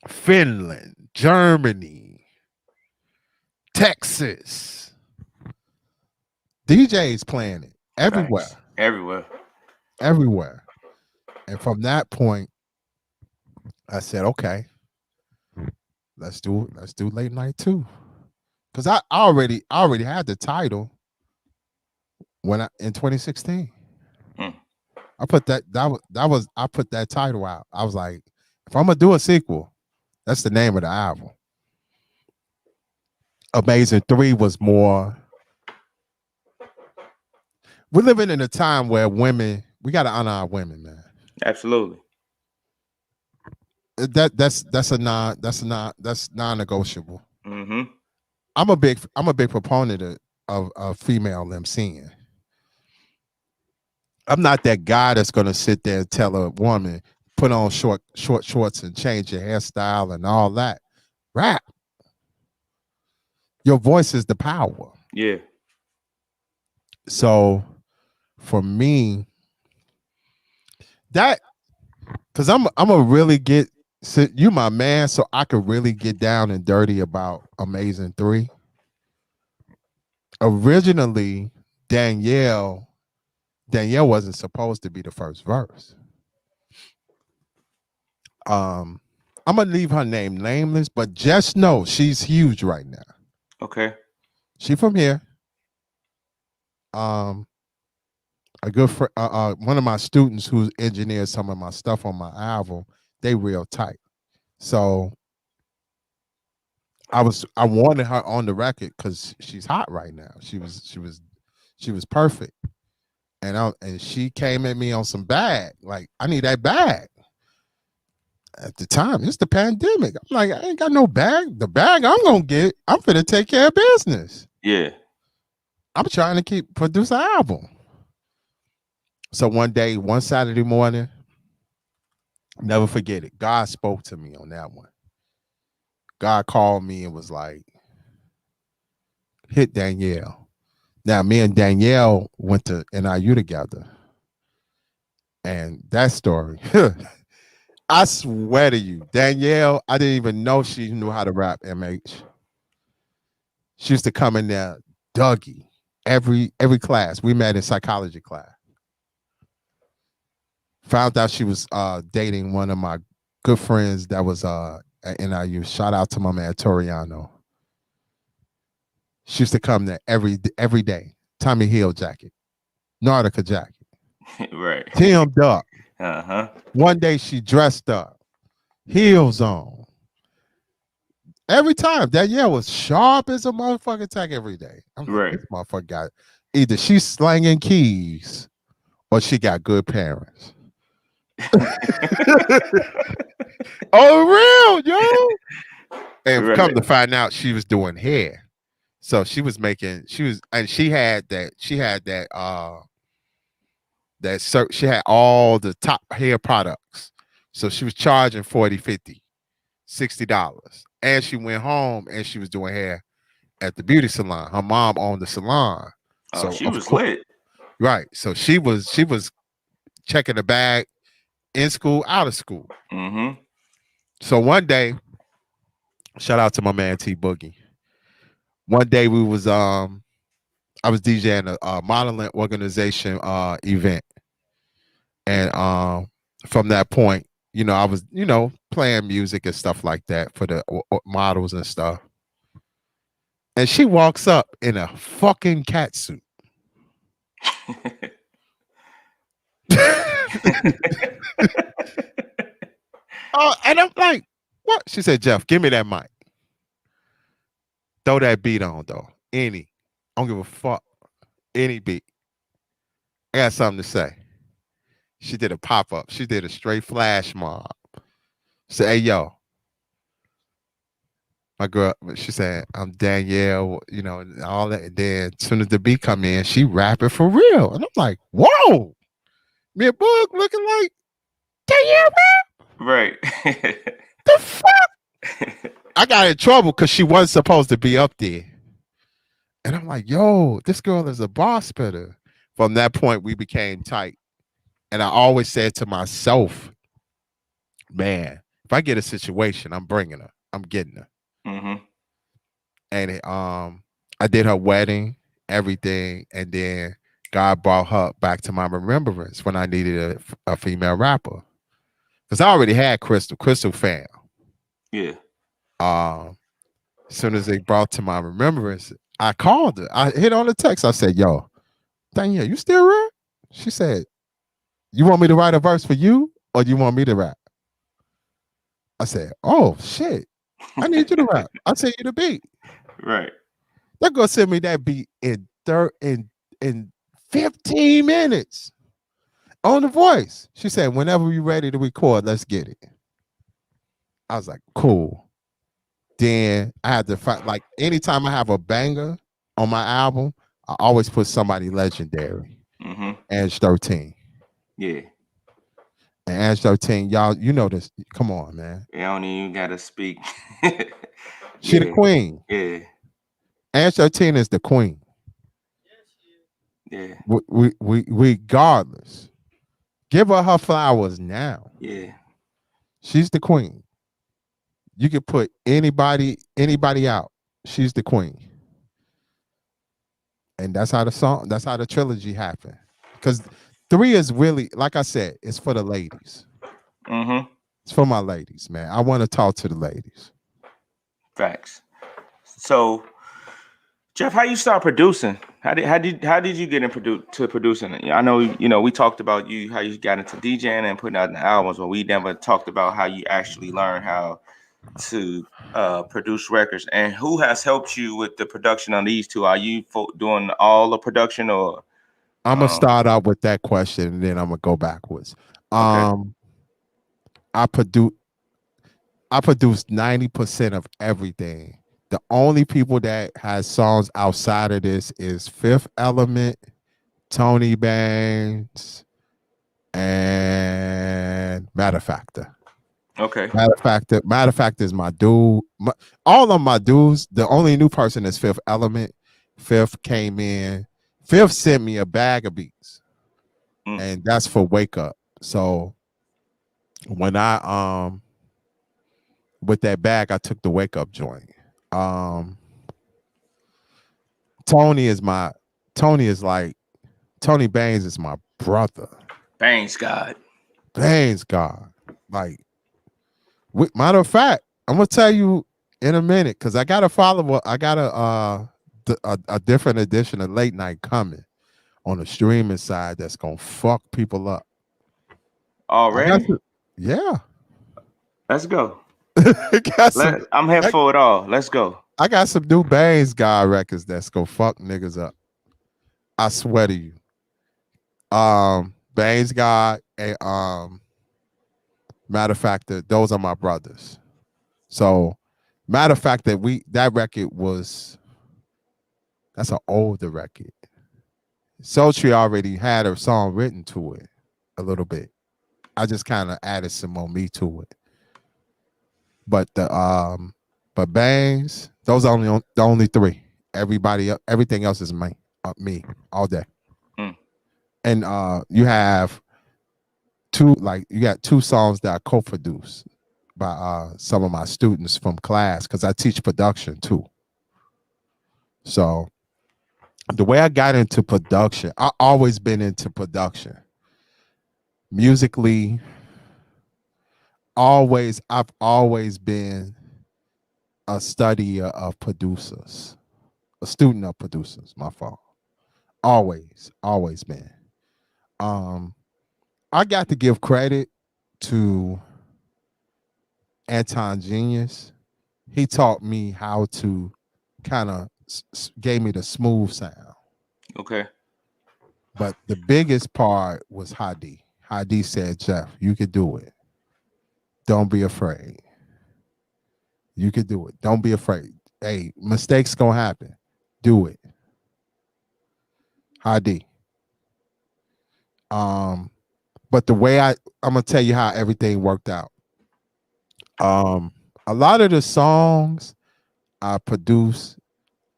F: Finland, Germany, Texas. DJs playing it everywhere.
E: Thanks. Everywhere.
F: Everywhere. And from that point, I said, okay, let's do late night too. Because I already had the title in 2016. I put I put that title out. I was like, if I'm gonna do a sequel, that's the name of the album. Amazing 3 was more. We're living in a time where we gotta honor our women, man.
E: Absolutely.
F: That's non-negotiable.
E: Mm-hmm.
F: I'm a big proponent of female MCing. I'm not that guy that's gonna sit there and tell a woman put on short shorts and change your hairstyle and all that. Rap. Your voice is the power.
E: Yeah.
F: So for me, that because I'm a really you my man, so I could really get down and dirty about Amazing 3. Originally, Danielle wasn't supposed to be the first verse. I'm gonna leave her name nameless, but just know she's huge right now.
E: Okay.
F: She from here. A good friend, one of my students who engineered some of my stuff on my album, they real tight. So I wanted her on the record because she's hot right now. She was perfect. And she came at me on some bag. Like, I need that bag. At the time, it's the pandemic. I'm like, I ain't got no bag. The bag I'm gonna get, I'm finna take care of business.
E: Yeah.
F: I'm trying to produce an album. So one Saturday morning, never forget it. God spoke to me on that one. God called me and was like, hit Danielle. Now, me and Danielle went to NIU together. And that story, I swear to you, Danielle, I didn't even know she knew how to rap, MH. She used to come in there, Dougie, every class. We met in psychology class. Found out she was dating one of my good friends that was at NIU. Shout out to my man Toriano. She used to come there every day. Tommy Hill jacket, Nautica jacket,
E: Right.
F: teamed up.
E: Uh-huh.
F: One day she dressed up, heels on. Every time that was sharp as a motherfucking tack every day. I'm like,
E: Right.
F: this motherfucker got either she's slanging keys or she got good parents. Oh, real, yo. And
E: Right.
F: come to find out, she was doing hair. So she had she had all the top hair products. So she was charging $40, $50, $60. And she went home and she was doing hair at the beauty salon. Her mom owned the salon.
E: Oh,
F: So
E: she was lit.
F: Right. So she was checking the bag in school, out of school.
E: Mm-hmm.
F: So one day, shout out to my man T Boogie. One day we was I was DJing a modeling organization event. And from that point, I was, playing music and stuff like that for the models and stuff. And she walks up in a fucking cat suit. And I'm like, what? She said, Jeff, give me that mic. Throw that beat on, though. Any. I don't give a fuck. Any beat. I got something to say. She did a pop-up. She did a straight flash mob. Say, hey, yo. My girl, she said, I'm Danielle, all that. And then as soon as the beat come in, she rapping for real. And I'm like, whoa. Me and Boog looking like, Danielle rap?
E: Right.
F: The fuck? I got in trouble because she wasn't supposed to be up there. And I'm like, yo, this girl is a boss spitter. From that point, we became tight. And I always said to myself, man, if I get a situation, I'm bringing her. I'm getting her.
E: Mm-hmm.
F: And I did her wedding, everything. And then God brought her back to my remembrance when I needed a female rapper. Because I already had Crystal fan.
E: Yeah.
F: As soon as they brought to my remembrance, I called her. I hit on the text. I said, yo, Danielle, you still rap? She said, you want me to write a verse for you or you want me to rap? I said, oh, shit. I need you to rap. I'll send you the beat.
E: Right.
F: They're going to send me that beat in 15 minutes on the voice. She said, whenever you're ready to record, let's get it. I was like, cool. Then I had to find, like, anytime I have a banger on my album, I always put somebody legendary.
E: Mm-hmm.
F: Edge 13.
E: Yeah.
F: And Edge 13, y'all, you know this. Come on, man.
E: You don't even gotta speak.
F: She the queen.
E: Yeah.
F: Edge 13 is the queen.
E: Yeah.
F: We regardless. Give her flowers now.
E: Yeah.
F: She's the queen. You can put anybody out. She's the queen. And that's how the trilogy happened. Because 3 is really, like I said, it's for the ladies.
E: Mm-hmm.
F: It's for my ladies, man. I want to talk to the ladies.
E: Facts. So, Jeff, how you start producing? How did you get into producing? I know, we talked about how you got into DJing and putting out the albums, but we never talked about how you actually learned how to produce records. And who has helped you with the production on these two? Are you doing all the production, or?
F: I'm gonna start out with that question and then I'm gonna go backwards.
E: Okay.
F: I produce 90% of everything. The only people that has songs outside of this is Fifth Element, Tony Bangs, and Matter of Fact.
E: Okay.
F: Matter of fact is my dude. All of my dudes. The only new person is Fifth Element. Fifth came in. Fifth sent me a bag of beats, and that's for Wake Up. So when I with that bag, I took the Wake Up joint. Tony Bangs is my brother.
E: Bangs God.
F: Bangs God. Like, matter of fact, I'm gonna tell you in a minute because I got to follow. I got a different edition of Late Night coming on the streaming side that's gonna fuck people up.
E: Already?
F: Yeah.
E: Let's go.
F: I
E: I'm here for it all. Let's go.
F: I got some new Bangs God records that's gonna fuck niggas up. I swear to you. Bangs God and matter of fact that those are my brothers. So matter of fact that record that's an older record. Sultry already had her song written to it a little bit. I just kind of added some more me to it. But but Bangs, those are the only three. Everything else is me all day. And you have you got two songs that I co-produced by some of my students from class because I teach production too. So the way I got into production, I always been into production. Musically, I've always been a studier of producers, a student of producers, my fault. Always been. I got to give credit to Anton Genius. He taught me how to kind of gave me the smooth sound.
E: Okay.
F: But the biggest part was Hadi. Hadi said, Jeff, you could do it. Don't be afraid. You could do it. Don't be afraid. Hey, mistakes gonna happen. Do it. Hadi. But the way I'm gonna tell you how everything worked out. A lot of the songs I produced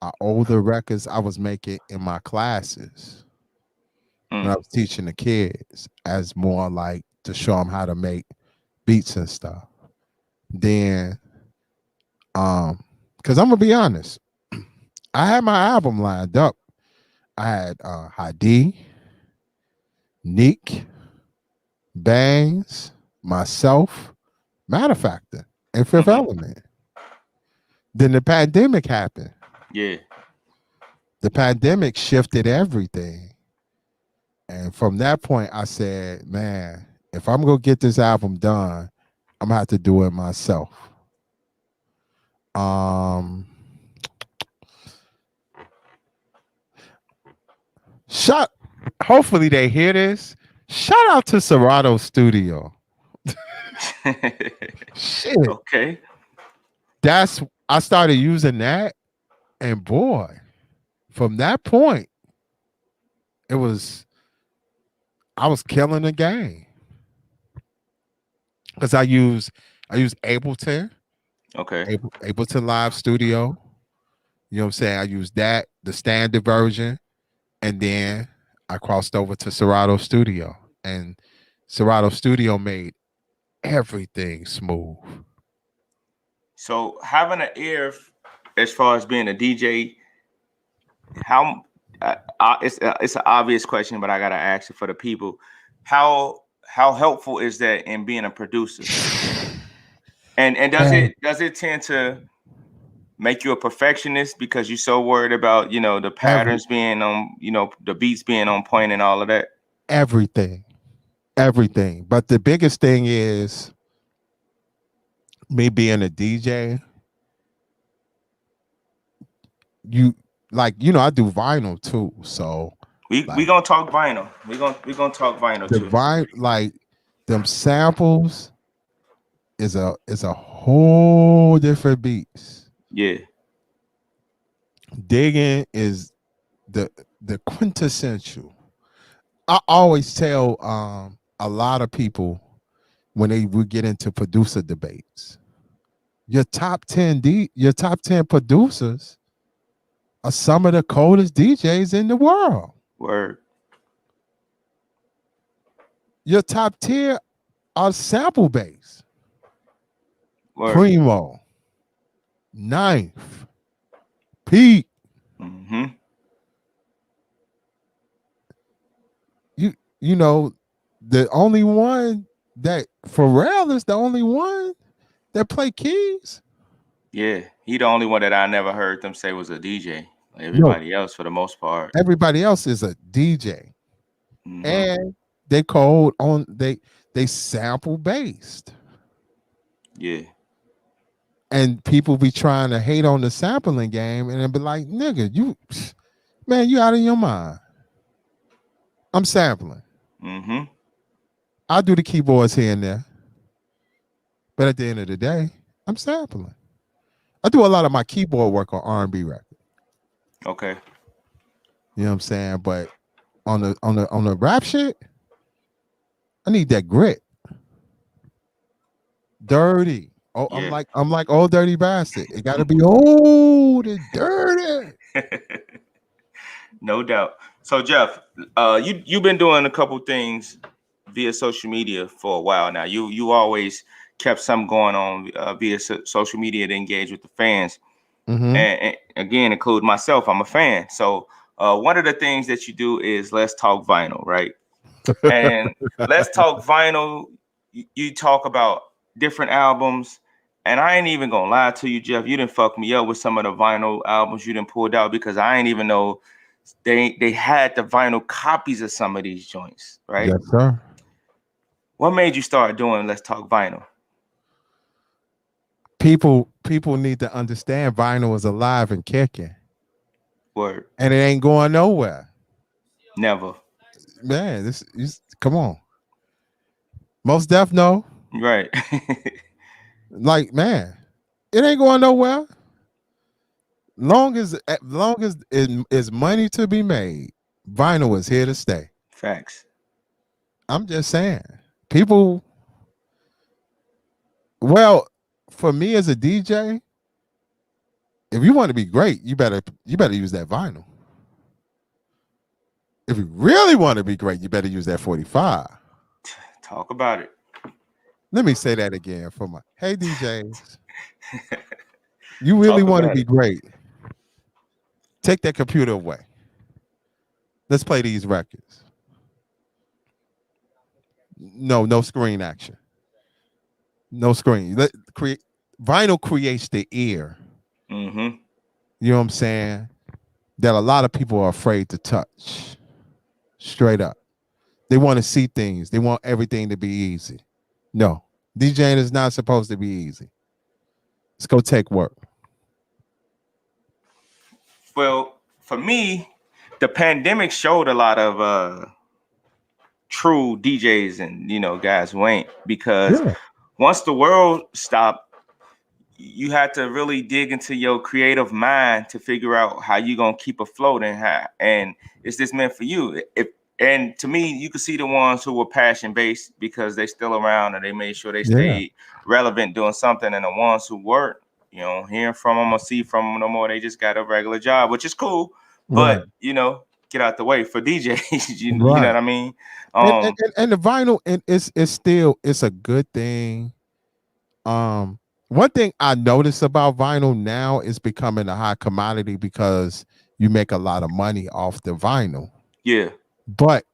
F: are older records I was making in my classes when I was teaching the kids as more like to show them how to make beats and stuff. Then, because I'm gonna be honest, I had my album lined up. I had Hadi, Neek, Bangs, myself, Matter of Fact, and Fifth Element. Then the pandemic happened.
E: Yeah.
F: The pandemic shifted everything. And from that point, I said, man, if I'm going to get this album done, I'm going to have to do it myself. Hopefully they hear this. Shout out to Serato Studio. Shit.
E: Okay.
F: I started using that, and boy, from that point, I was killing the game. Because I use Ableton.
E: Okay.
F: Ableton Live Studio. You know what I'm saying? I used that, the standard version, and then I crossed over to Serato Studio. And Serato Studio made everything smooth.
E: So having an ear as far as being a DJ, how it's an obvious question, but I gotta ask it for the people. How helpful is that in being a producer? And does it tend to make you a perfectionist because you're so worried about the patterns being on the beats being on point and all of that?
F: Everything. But the biggest thing is me being a DJ. I do vinyl too. So
E: we gonna talk vinyl. We gonna talk vinyl too.
F: Like them samples is a whole different beats.
E: Yeah.
F: Digging is the quintessential. I always tell a lot of people when they would get into producer debates, your top 10 producers are some of the coldest DJs in the world.
E: Word.
F: Your top 10 are sample based.
E: Word.
F: Primo, Ninth, Pete.
E: Mm-hmm.
F: You know, the only one that Pharrell is the only one that play keys.
E: Yeah, he the only one that I never heard them say was a DJ.
F: No,
E: Everybody else, for the most part.
F: everybody else is a DJ, and they code on they sample based,
E: Yeah.
F: and people be trying to hate on the sampling game, and they be like, "Nigga, you out of your mind." I'm sampling. I do the keyboards here and there, but at the end of the day, I'm sampling. I do a lot of my keyboard work on R&B records.
E: Okay.
F: You know what I'm saying? But on the rap shit, I need that grit. Dirty. Oh,
E: Yeah.
F: I'm like old dirty bastard. It gotta be old and dirty.
E: No doubt. So Jeff, you've been doing a couple things via social media for a while now. You always kept something going on via social media to engage with the fans. And again, include myself. I'm a fan. So one of the things that you do is Let's Talk Vinyl, right? And Let's Talk Vinyl, you talk about different albums. And I ain't even gonna lie to you, Jeff. You didn't fuck me up with some of the vinyl albums you didn't pulled out, because I ain't even know they had the vinyl copies of some of these joints, right?
F: Yes, sir.
E: What made you start doing Let's Talk Vinyl?
F: People need to understand vinyl is alive and kicking.
E: Word.
F: And it ain't going nowhere.
E: Never.
F: Man, come on. Most Def no.
E: Right.
F: Like, man, it ain't going nowhere. Long as it is money to be made, vinyl is here to stay.
E: Facts.
F: I'm just saying. People, well, for me as a DJ, if you want to be great, you better use that vinyl. If you really want to be great, you better use that 45.
E: Talk about it.
F: Let me say that again for my hey DJs. You really want to be great? Take that computer away. Let's play these records. No screen action. No screen. Vinyl creates the ear. You know what I'm saying? That a lot of people are afraid to touch. Straight up. They want to see things. They want everything to be easy. No. DJing is not supposed to be easy. Let's go take work.
E: Well, for me, the pandemic showed a lot of true DJs and guys who ain't, because once the world stopped, you had to really dig into your creative mind to figure out how you gonna keep afloat and is this meant for you? And to me, you could see the ones who were passion based because they still around and they made sure they stayed relevant doing something, and the ones who weren't, hearing from them or see from them no more, they just got a regular job, which is cool, but get out the way for DJs. You know what I mean?
F: And the vinyl, and it's a good thing. One thing I notice about vinyl now is becoming a high commodity because you make a lot of money off the vinyl.
E: Yeah.
F: But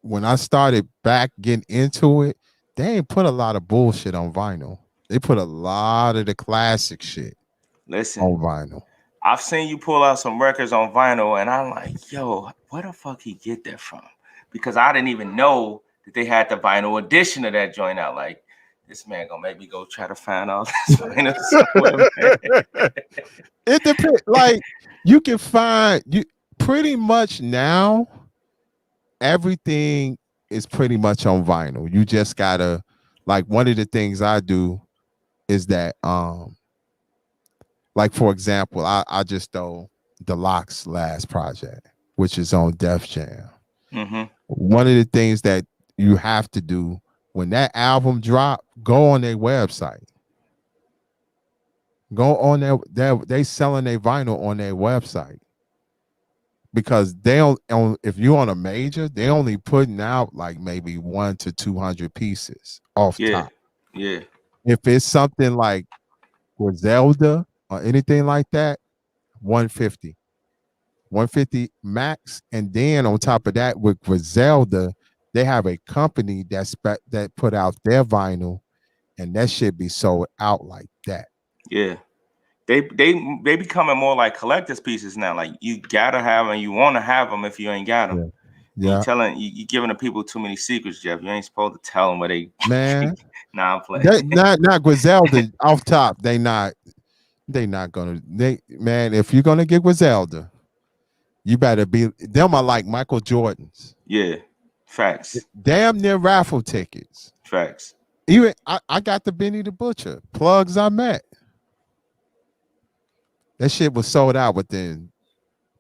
F: when I started back getting into it, they ain't put a lot of bullshit on vinyl. They put a lot of the classic shit on vinyl.
E: I've seen you pull out some records on vinyl, and I'm like, yo, where the fuck he get that from? Because I didn't even know that they had the vinyl edition of that joint out. Like, this man gonna make me go try to find all this vinyl somewhere, man.
F: It depends. Like, you can find you pretty much now. Everything is pretty much on vinyl. You just gotta, like, one of the things I do is that, like, for example, I just throw the Locks last project, which is on Def Jam. One of the things that you have to do when that album drop, go on their website. Go on they selling their vinyl on their website. Because if you're on a major, they only putting out like maybe 100 to 200 pieces off top.
E: Yeah.
F: If it's something like Griselda or anything like that, 150 max. And then on top of that, with Griselda, They have a company that put out their vinyl, and that shit be sold out like that.
E: Yeah. They becoming more like collector's pieces now. Like you gotta have them, you want to have them if you ain't got them.
F: Yeah.
E: You giving the people too many secrets, Jeff. You ain't supposed to tell them where they.
F: Man,
E: Nah, I'm playing.
F: not Griselda off top. They not gonna. Man, if you're gonna get Griselda, you better be. Them are like Michael Jordans.
E: Yeah, facts.
F: Damn near raffle tickets.
E: Facts.
F: Even I got the Benny the Butcher plugs I met. That shit was sold out within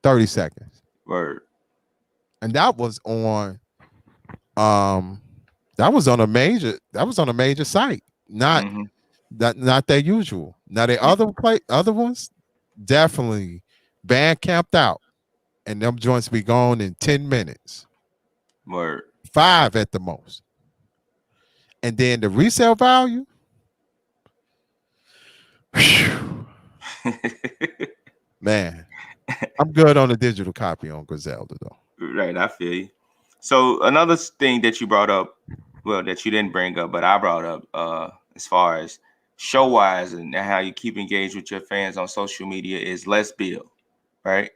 F: 30 seconds.
E: Word.
F: And that was on a major site. Not their usual. Now the other ones definitely band camped out. And them joints be gone in 10 minutes.
E: Word.
F: 5 at the most. And then the resale value. Man, I'm good on a digital copy on Griselda though.
E: Right, I feel you. So another thing that you brought up, well, that you didn't bring up, but I brought up, as far as show wise and how you keep engaged with your fans on social media is Let's Build, right?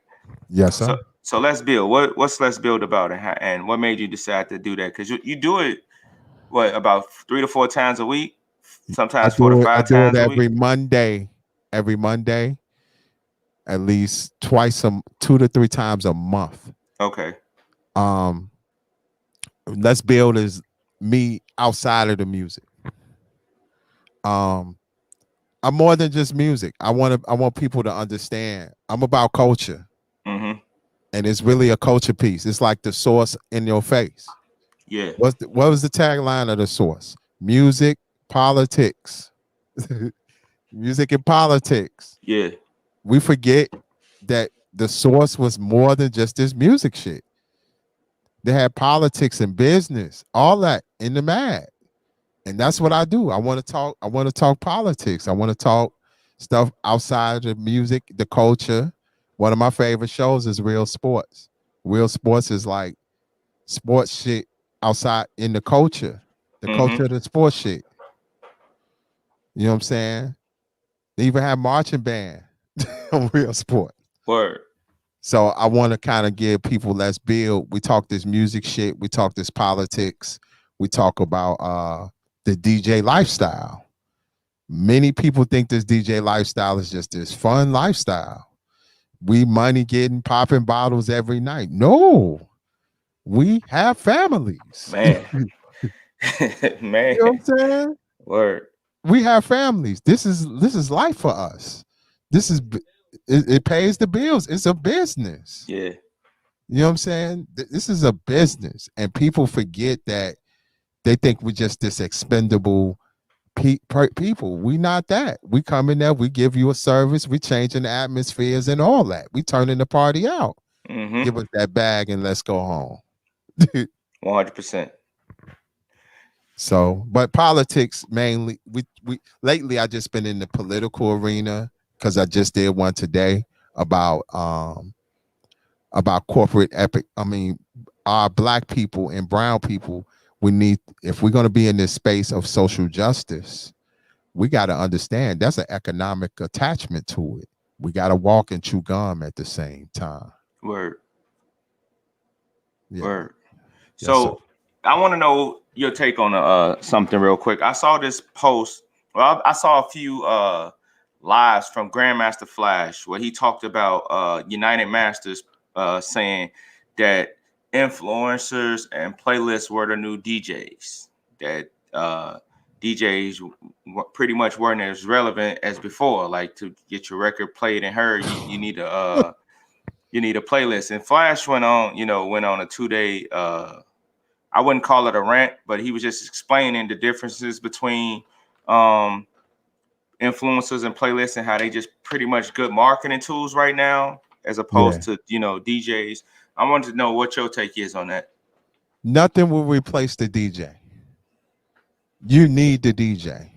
F: Yes, sir.
E: So Let's Build. What's Let's Build about, and what made you decide to do that? Because you do it about 3 to 4 times a week, sometimes 4 to 5 times a week.
F: Every Monday, at least 2 to 3 times a month.
E: Okay.
F: Let's Build is me outside of the music. I'm more than just music. I want people to understand. I'm about culture.
E: Mm-hmm.
F: And it's really a culture piece. It's like the source in your face.
E: Yeah.
F: What was the tagline of the source? Music, politics. Music and politics.
E: Yeah.
F: We forget that the source was more than just this music shit. They had politics and business, all that in the mag. And that's what I do. I want to talk politics. I want to talk stuff outside of music, the culture. One of my favorite shows is Real Sports. Real Sports is like sports shit outside in the culture. The culture of the sports shit. You know what I'm saying? They even have marching band on Real Sport.
E: Word.
F: So I want to kind of give people Let's Build. We talk this music shit. We talk this politics. We talk about the DJ lifestyle. Many people think this DJ lifestyle is just this fun lifestyle. We money getting, popping bottles every night. No, we have families.
E: Man. Man.
F: You know what I'm saying?
E: Word.
F: We have families. This is life for us. It pays the bills. It's a business.
E: Yeah.
F: You know what I'm saying? This is a business, and people forget that. They think we're just this expendable people. We not that. We come in there, we give you a service, we changing the atmospheres and all that. We turning the party out.
E: Mm-hmm.
F: Give us that bag and let's go home.
E: 100%.
F: So, but politics mainly. We lately I just been in the political arena because I just did one today about corporate epic. I mean, our black people and brown people. We need, if we're going to be in this space of social justice, we got to understand there's an economic attachment to it. We got to walk and chew gum at the same time.
E: Word.
F: Yeah.
E: Word.
F: Yes,
E: So
F: sir.
E: I want to know your take on something real quick. I saw this post. Well, I saw a few lives from Grandmaster Flash where he talked about United Masters saying that influencers and playlists were the new DJs. That DJs pretty much weren't as relevant as before. Like to get your record played and heard, you need a playlist. And Flash went on a 2-day. I wouldn't call it a rant, but he was just explaining the differences between influencers and playlists and how they just pretty much good marketing tools right now, as opposed to DJs. I wanted to know what your take is on that.
F: Nothing will replace the DJ. You need the DJ.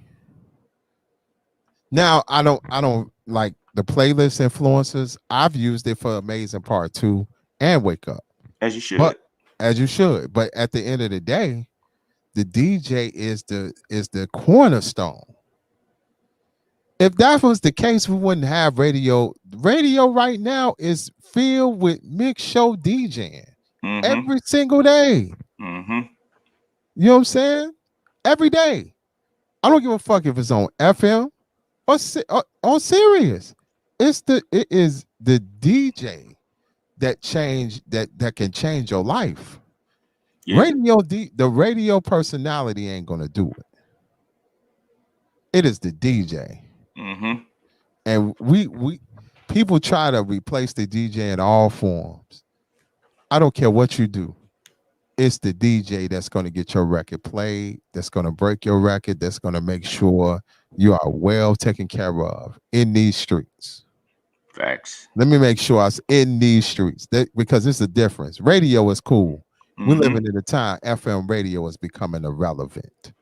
F: Now, I don't like the playlist influencers. I've used it for Amazing Part 2 and Wake Up.
E: As you should.
F: as you should. But at the end of the day, the DJ is the cornerstone. If that was the case, we wouldn't have radio. Radio right now is filled with mix show DJing every single day.
E: Mm-hmm.
F: You know what I'm saying? Every day. I don't give a fuck if it's on FM or on Sirius. It is the DJ that can change your life.
E: Yeah.
F: The radio personality ain't gonna do it. It is the DJ.
E: Mm-hmm.
F: And we people try to replace the DJ in all forms. I don't care what you do. It's the DJ that's going to get your record played, that's going to break your record, that's going to make sure you are well taken care of in these streets.
E: Facts.
F: Let me make sure I was in these streets because it's a difference. Radio is cool. We're living in a time FM radio is becoming irrelevant.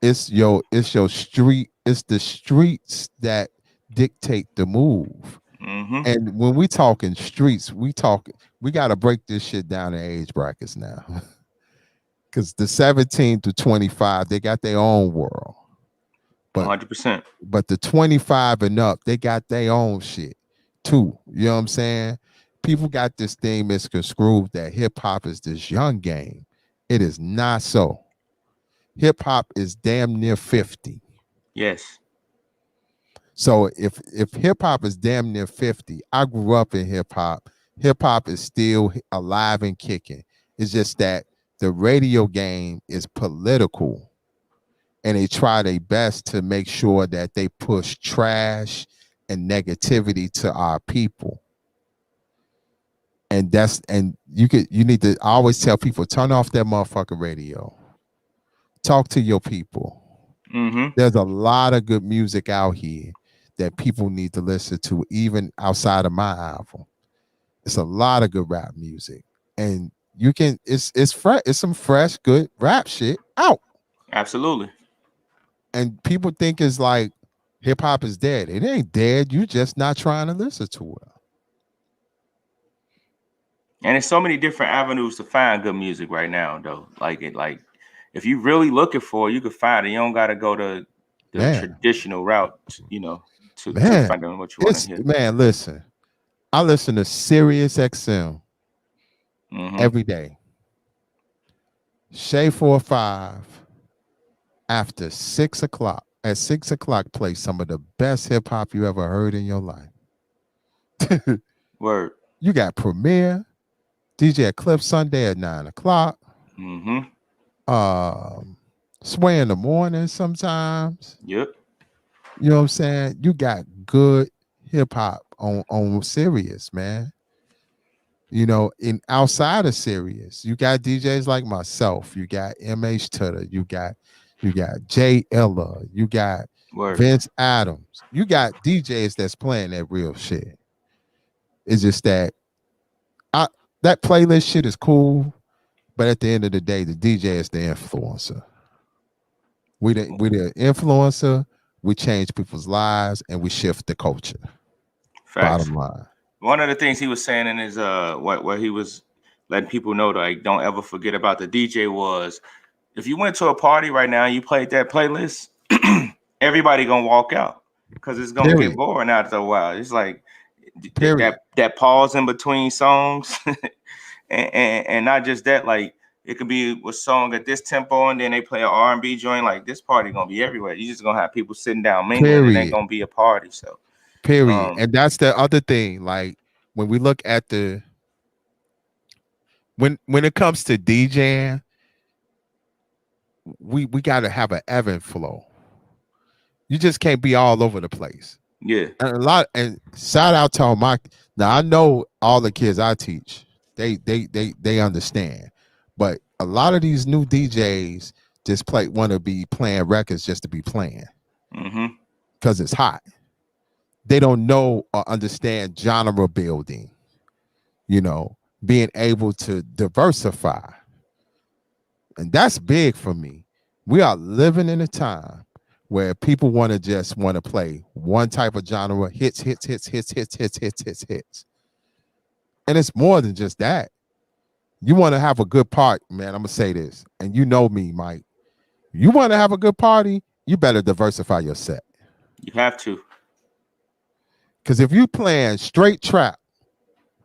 F: It's your street. It's the streets that dictate the move. And when we talking streets, we got to break this shit down in age brackets now. Because the 17 to 25, they got their own world. But
E: 100%.
F: But the 25 and up, they got their own shit too. You know what I'm saying? People got this thing misconstrued that hip hop is this young game. It is not so. Hip hop is damn near 50.
E: Yes.
F: So if hip hop is damn near 50, I grew up in hip hop. Hip hop is still alive and kicking. It's just that the radio game is political, and they try their best to make sure that they push trash and negativity to our people. And you need to always tell people, turn off that motherfucking radio. Talk to your people. There's a lot of good music out here that people need to listen to, even outside of my album. It's a lot of good rap music, and it's fresh. It's some fresh, good rap shit out.
E: Absolutely.
F: And people think it's like hip hop is dead. It ain't dead. You just not trying to listen to it.
E: And there's so many different avenues to find good music right now, though. Like if you really looking for it, you can find it. You don't got to go to the traditional route, to find out what you want to hear.
F: Man, listen. I listen to Sirius XM every day. Shay 4-5 after 6 o'clock. At 6 o'clock, play some of the best hip hop you ever heard in your life.
E: Word.
F: You got Premier, DJ Eclipse Sunday at 9 o'clock. Sway in the morning sometimes.
E: Yep.
F: You know what I'm saying? You got good hip hop on Sirius, man. In outside of Sirius, you got DJs like myself. You got MH Tutter. You got Jay Ella. You got Vince Adams. You got DJs that's playing that real shit. It's just that that playlist shit is cool, but at the end of the day, the DJ is the influencer. We the influencer. We change people's lives and we shift the culture.
E: Facts.
F: Bottom line.
E: One of the things he was saying in his where he was letting people know, like, don't ever forget about the DJ was, if you went to a party right now and you played that playlist, everybody gonna walk out because it's gonna get boring after a while. It's like that pause in between songs, and not just that, like it could be a song at this tempo and then they play an R&B joint. Like this party gonna be everywhere. You just gonna have people sitting down mingling. It ain't gonna be a party. So.
F: Period. And that's the other thing. Like when we look at when it comes to DJing, we got to have an ebb and flow. You just can't be all over the place.
E: Yeah.
F: And shout out to all now I know all the kids I teach, they understand. But a lot of these new DJs just want to be playing records just to be playing. Because it's hot. They don't know or understand genre building, being able to diversify. And that's big for me. We are living in a time where people want to play one type of genre, hits. And it's more than just that. You want to have a good party, man. I'm gonna say this, and you know me, Mike. You want to have a good party, you better diversify your set.
E: You have to.
F: Because if you playing straight trap,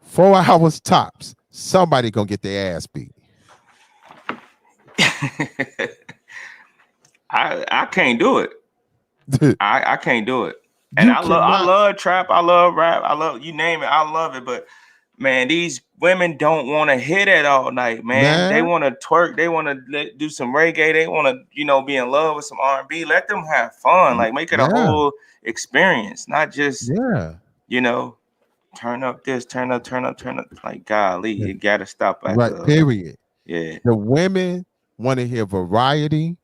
F: 4 hours tops, somebody gonna get their ass beat.
E: I can't do it. I can't do it. And
F: You
E: I
F: cannot-
E: love trap, I love rap, I love you name it, I love it. But man, these women don't want to hit it all night, man. They want to twerk, they want to do some reggae, they want to, you know, be in love with some R&B. Let them have fun, like make it a whole experience, not just you know, turn up this, turn up. Like, golly, you gotta stop at
F: right. Period.
E: Yeah.
F: The women want to hear variety,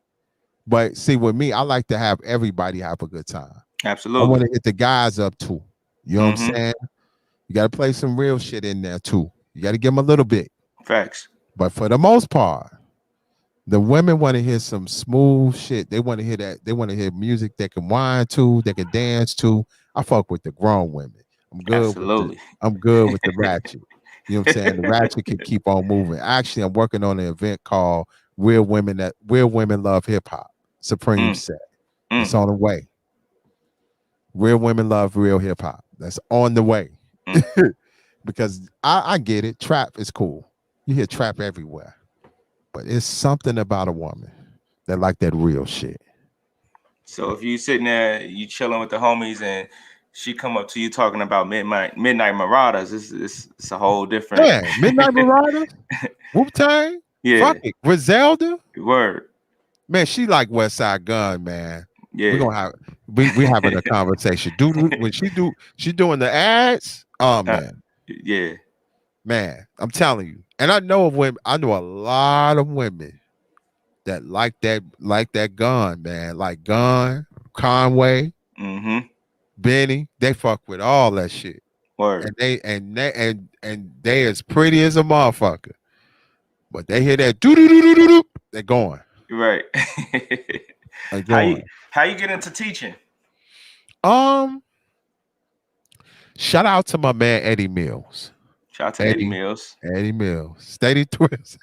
F: but see, with me, I like to have everybody have a good time.
E: Absolutely.
F: I want to hit the guys up too. You know what I'm saying? You got to play some real shit in there too. You got to give them a little bit.
E: Facts.
F: But for the most part, the women want to hear some smooth shit. They want to hear that. They want to hear music they can whine to, they can dance to. I fuck with the grown women. I'm good.
E: Absolutely.
F: I'm good with the ratchet. You know what I'm saying? The ratchet can keep on moving. Actually, I'm working on an event called Real Women Love Hip Hop Supreme Set. It's on the way. Real Women Love Real Hip Hop. That's on the way. Because I get it. Trap is cool. You hear trap everywhere. But it's something about a woman that like that real shit.
E: So if you sitting there, you chilling with the homies, and she come up to you talking about Midnight Marauders, it's a whole different.
F: Yeah, Midnight Marauders, Wu-Tang, fuck it, Griselda.
E: Word.
F: Man, she like West Side Gun, man.
E: Yeah,
F: we're gonna have we having a conversation. When she doing the ads. Oh man,
E: yeah,
F: man, I'm telling you. And I know a lot of women that like that Gun, man, like Gun, Conway, Benny. They fuck with all that shit.
E: Word.
F: And they as pretty as a motherfucker, but they hear that do do do do do, they're going.
E: Right. How you get into teaching?
F: Shout out to my man Eddie Mills.
E: Shout out to Eddie Mills.
F: Eddie Mills. Steady twist.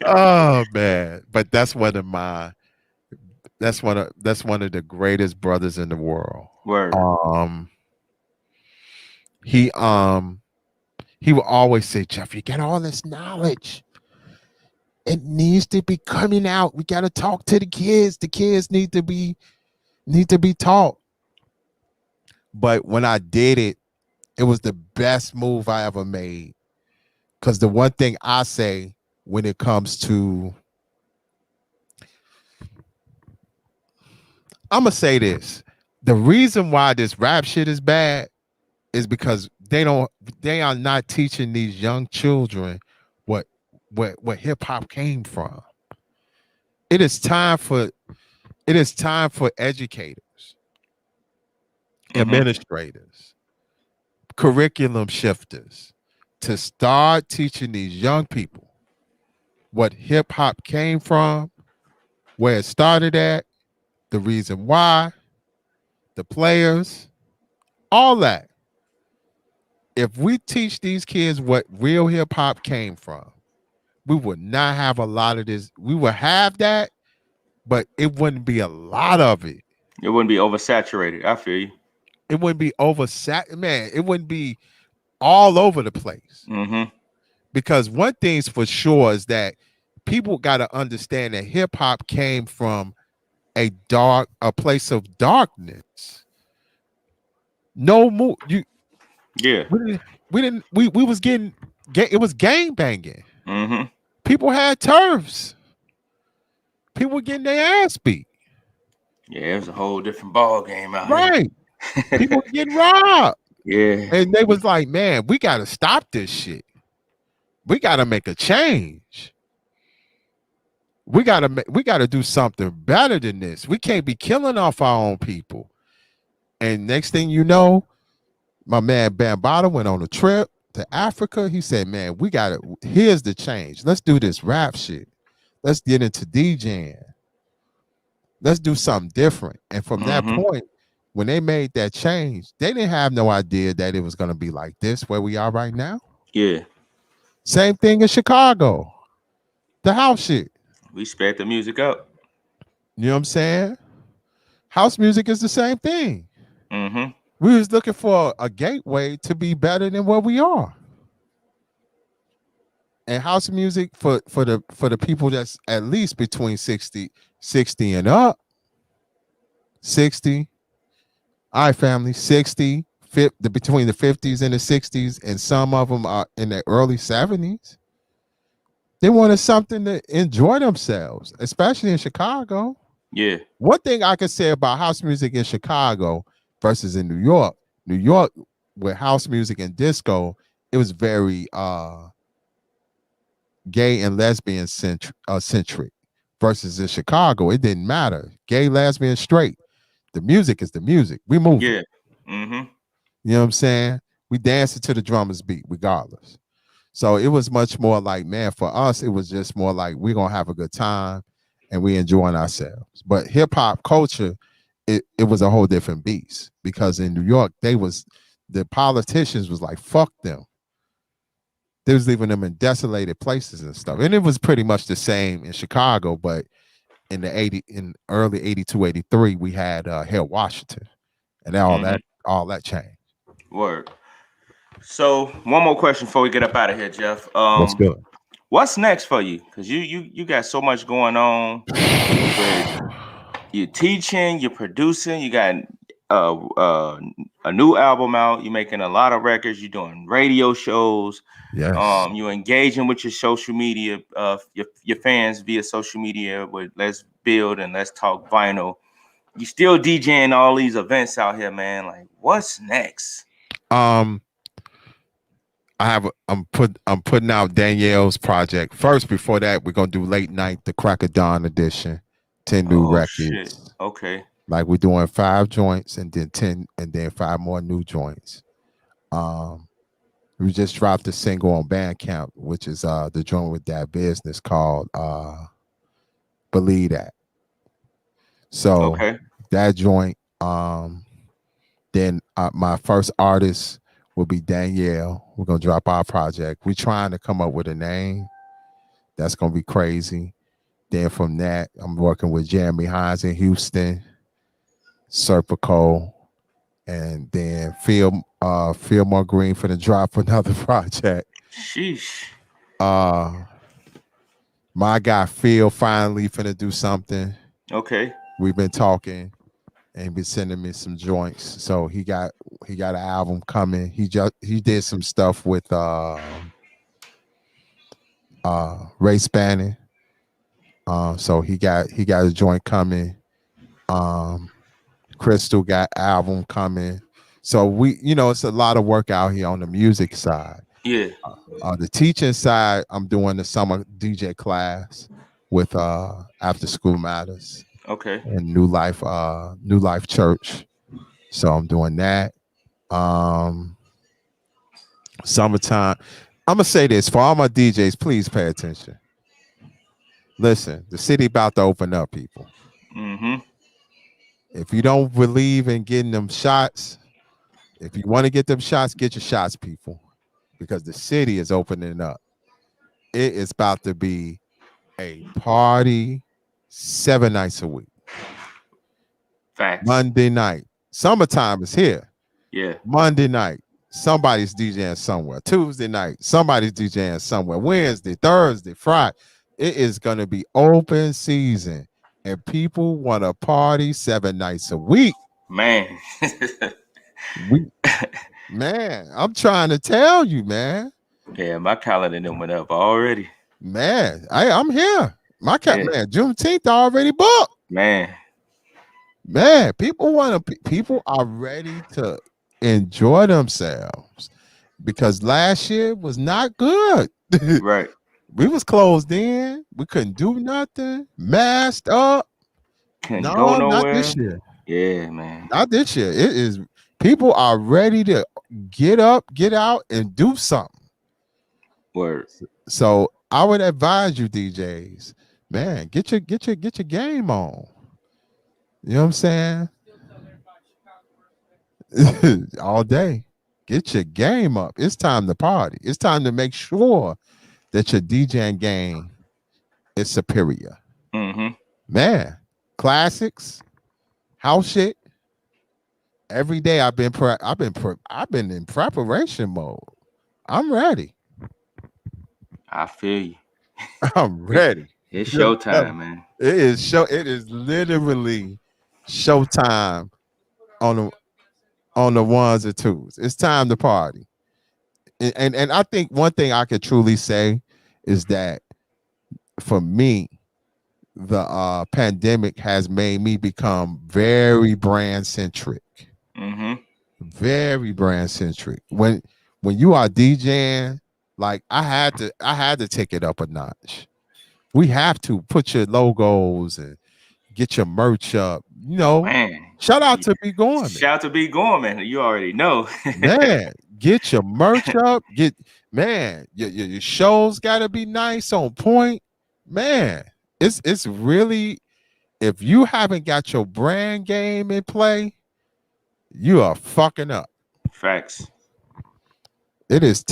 F: Oh man. But that's one of the greatest brothers in the world.
E: Word.
F: He will always say, Jeff, you got all this knowledge. It needs to be coming out. We got to talk to the kids. The kids need to be taught. But when I did it, it was the best move I ever made. Because the one thing I say when it comes to, I'm going to say this. The reason why this rap shit is bad is because they are not teaching these young children what hip hop came from. It is time for educators, administrators, curriculum shifters to start teaching these young people what hip hop came from, where it started at, the reason why, the players, all that. If we teach these kids what real hip hop came from, we would not have a lot of this. We would have that, but it wouldn't be a lot of it.
E: It wouldn't be oversaturated. I feel you.
F: It wouldn't be man. It wouldn't be all over the place. Because one thing's for sure is that people got to understand that hip hop came from a place of darkness. No more.
E: Yeah.
F: We was getting. It was gang banging. People had turfs. People were getting their ass beat.
E: Yeah, it was a whole different ball game out
F: here. People were getting robbed.
E: Yeah.
F: And they was like, man, we got to stop this shit. We got to make a change. We got to do something better than this. We can't be killing off our own people. And next thing you know, my man Bambaataa went on a trip to Africa. He said, man, here's the change. Let's do this rap shit. Let's get into DJing. Let's do something different. And from that point, when they made that change, they didn't have no idea that it was going to be like this where we are right now.
E: Yeah.
F: Same thing in Chicago. The house shit.
E: We sped the music up.
F: You know what I'm saying? House music is the same thing.
E: Mm-hmm.
F: We was looking for a gateway to be better than where we are. And house music for the people that's at least between 60 and up. 60. All right, family, 60, between the 50s and the 60s, and some of them are in their early 70s. They wanted something to enjoy themselves, especially in Chicago.
E: Yeah.
F: One thing I could say about house music in Chicago versus in New York, with house music and disco, it was very gay and lesbian centric. Versus in Chicago, it didn't matter. Gay, lesbian, straight. The music is the music. We move.
E: Yeah. Mm-hmm.
F: You know what I'm saying? We dance it to the drummer's beat, regardless. So it was much more like, man, for us, it was just more like we're gonna have a good time and we enjoying ourselves. But hip hop culture, it was a whole different beast, because in New York, the politicians was like, fuck them. They was leaving them in desolated places and stuff. And it was pretty much the same in Chicago, but in early 82, 83, we had Harold Washington, and all that changed.
E: Word. So one more question before we get up out of here, Jeff.
F: What's good?
E: What's next for you? Because you got so much going on. You're teaching, you're producing, you got a new album out, you're making a lot of records, you're doing radio shows.
F: Yes.
E: You're engaging with your social media, your fans via social media with Let's Build and Let's Talk Vinyl. You still DJing all these events out here, man. Like, what's next?
F: I'm putting out Danielle's project first. Before that, we're gonna do Late Night, the Crack of Dawn edition, 10 new records.
E: Shit. Okay.
F: Like we're doing 5 joints and then 10 and then 5 more new joints. We just dropped a single on Bandcamp, which is the joint with that business called Believe That. So that joint, then my first artist will be Danielle. We're gonna drop our project. We're trying to come up with a name that's gonna be crazy. Then from that, I'm working with Jeremy Hines in Houston, Serpico, and then Fillmore Green for the drop another project.
E: Sheesh.
F: My guy Phil finally finna do something.
E: Okay.
F: We've been talking and been sending me some joints. So he got an album coming. He did some stuff with Ray Spanning. So he got a joint coming. Crystal got album coming. So we, it's a lot of work out here on the music side.
E: Yeah.
F: The teaching side, I'm doing the summer DJ class with After School Matters.
E: Okay.
F: And New Life Church. So I'm doing that. Summertime. I'm gonna say this for all my DJs, please pay attention. Listen, the city about to open up, people.
E: Mm-hmm.
F: If you don't believe in getting them shots, if you want to get them shots, get your shots, people, because the city is opening up. It is about to be a party 7 nights a week.
E: Facts.
F: Monday night. Summertime is here.
E: Yeah.
F: Monday night, somebody's DJing somewhere. Tuesday night, somebody's DJing somewhere. Wednesday, Thursday, Friday. It is going to be open season. And people want to party 7 nights a week.
E: Man.
F: Man, I'm trying to tell you, man.
E: Yeah, my calendar done went up already.
F: Man, I'm here. Man, Juneteenth already booked.
E: Man,
F: people are ready to enjoy themselves, because last year was not good.
E: Right.
F: We was closed in. We couldn't do nothing. Masked up.
E: Couldn't go nowhere.
F: Not this year.
E: Yeah, man.
F: Not this year. It is. People are ready to get up, get out, and do something.
E: Word.
F: So I would advise you, DJs, man, get your game on. You know what I'm saying? All day. Get your game up. It's time to party. It's time to make sure that your DJing game is superior.
E: Mm-hmm.
F: Man, classics, house shit. Every day I've been in preparation mode. I'm ready.
E: I feel you.
F: I'm ready.
E: It's showtime, man.
F: It is literally showtime on the ones and twos. It's time to party. And I think one thing I could truly say is that for me, the pandemic has made me become very brand centric.
E: Mm-hmm.
F: Very brand centric. When you are DJing, like I had to take it up a notch. We have to put your logos and get your merch up. You know,
E: Man.
F: shout out to Be Gorman.
E: Shout out to Be Gorman. You already know.
F: Man, get your merch up. Your shows gotta be nice, on point. Man, it's really, if you haven't got your brand game in play, you are fucking up.
E: Facts.
F: It is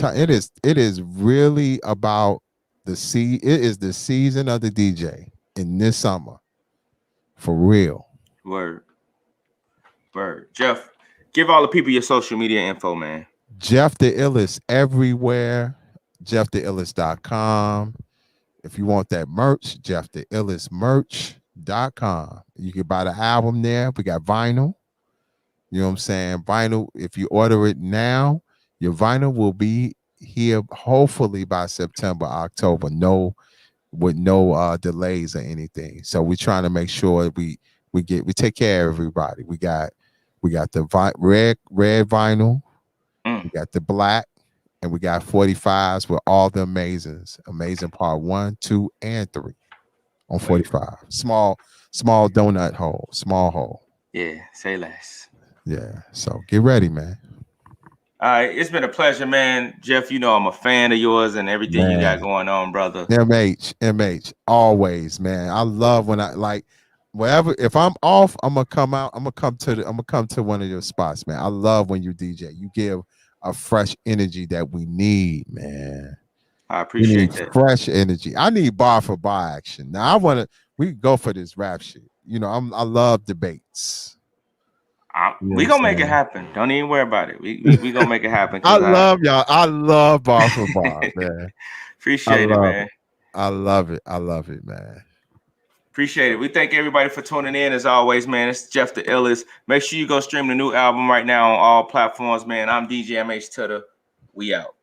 F: really about it is the season of the DJ in this summer. For real.
E: Word. Jeff, give all the people your social media info, man.
F: Jeff the Illest everywhere. JeffTheIllest.com. If you want that merch, JeffTheIllestmerch.com. You can buy the album there. We got vinyl. You know what I'm saying? Vinyl, if you order it now, your vinyl will be here hopefully by September, October. With no delays or anything. So we're trying to make sure we take care of everybody. We got the red vinyl, we got the black, and we got 45s with all the amazing part 1, 2, and 3 on 45. Small donut hole, small hole.
E: Yeah, say less.
F: Yeah. So get ready, man.
E: All right, it's been a pleasure, man. Jeff, you know I'm a fan of yours and everything you got going on, brother.
F: MH, always, man. I love when I like wherever. If I'm off, I'm gonna come out. I'm gonna come to one of your spots, man. I love when you DJ. You give a fresh energy that we need, man.
E: I appreciate that.
F: Fresh energy. I need bar for bar action. Now we can go for this rap shit. You know, I love debates.
E: We gonna make it happen. Don't even worry about it. We gonna make it happen.
F: I love y'all. I love bar for bar, man.
E: Appreciate it, man.
F: I love it, man.
E: Appreciate it. We thank everybody for tuning in as always, man. It's Jeff the Illest. Make sure you go stream the new album right now on all platforms, man. I'm DJ MH Tutter. We out.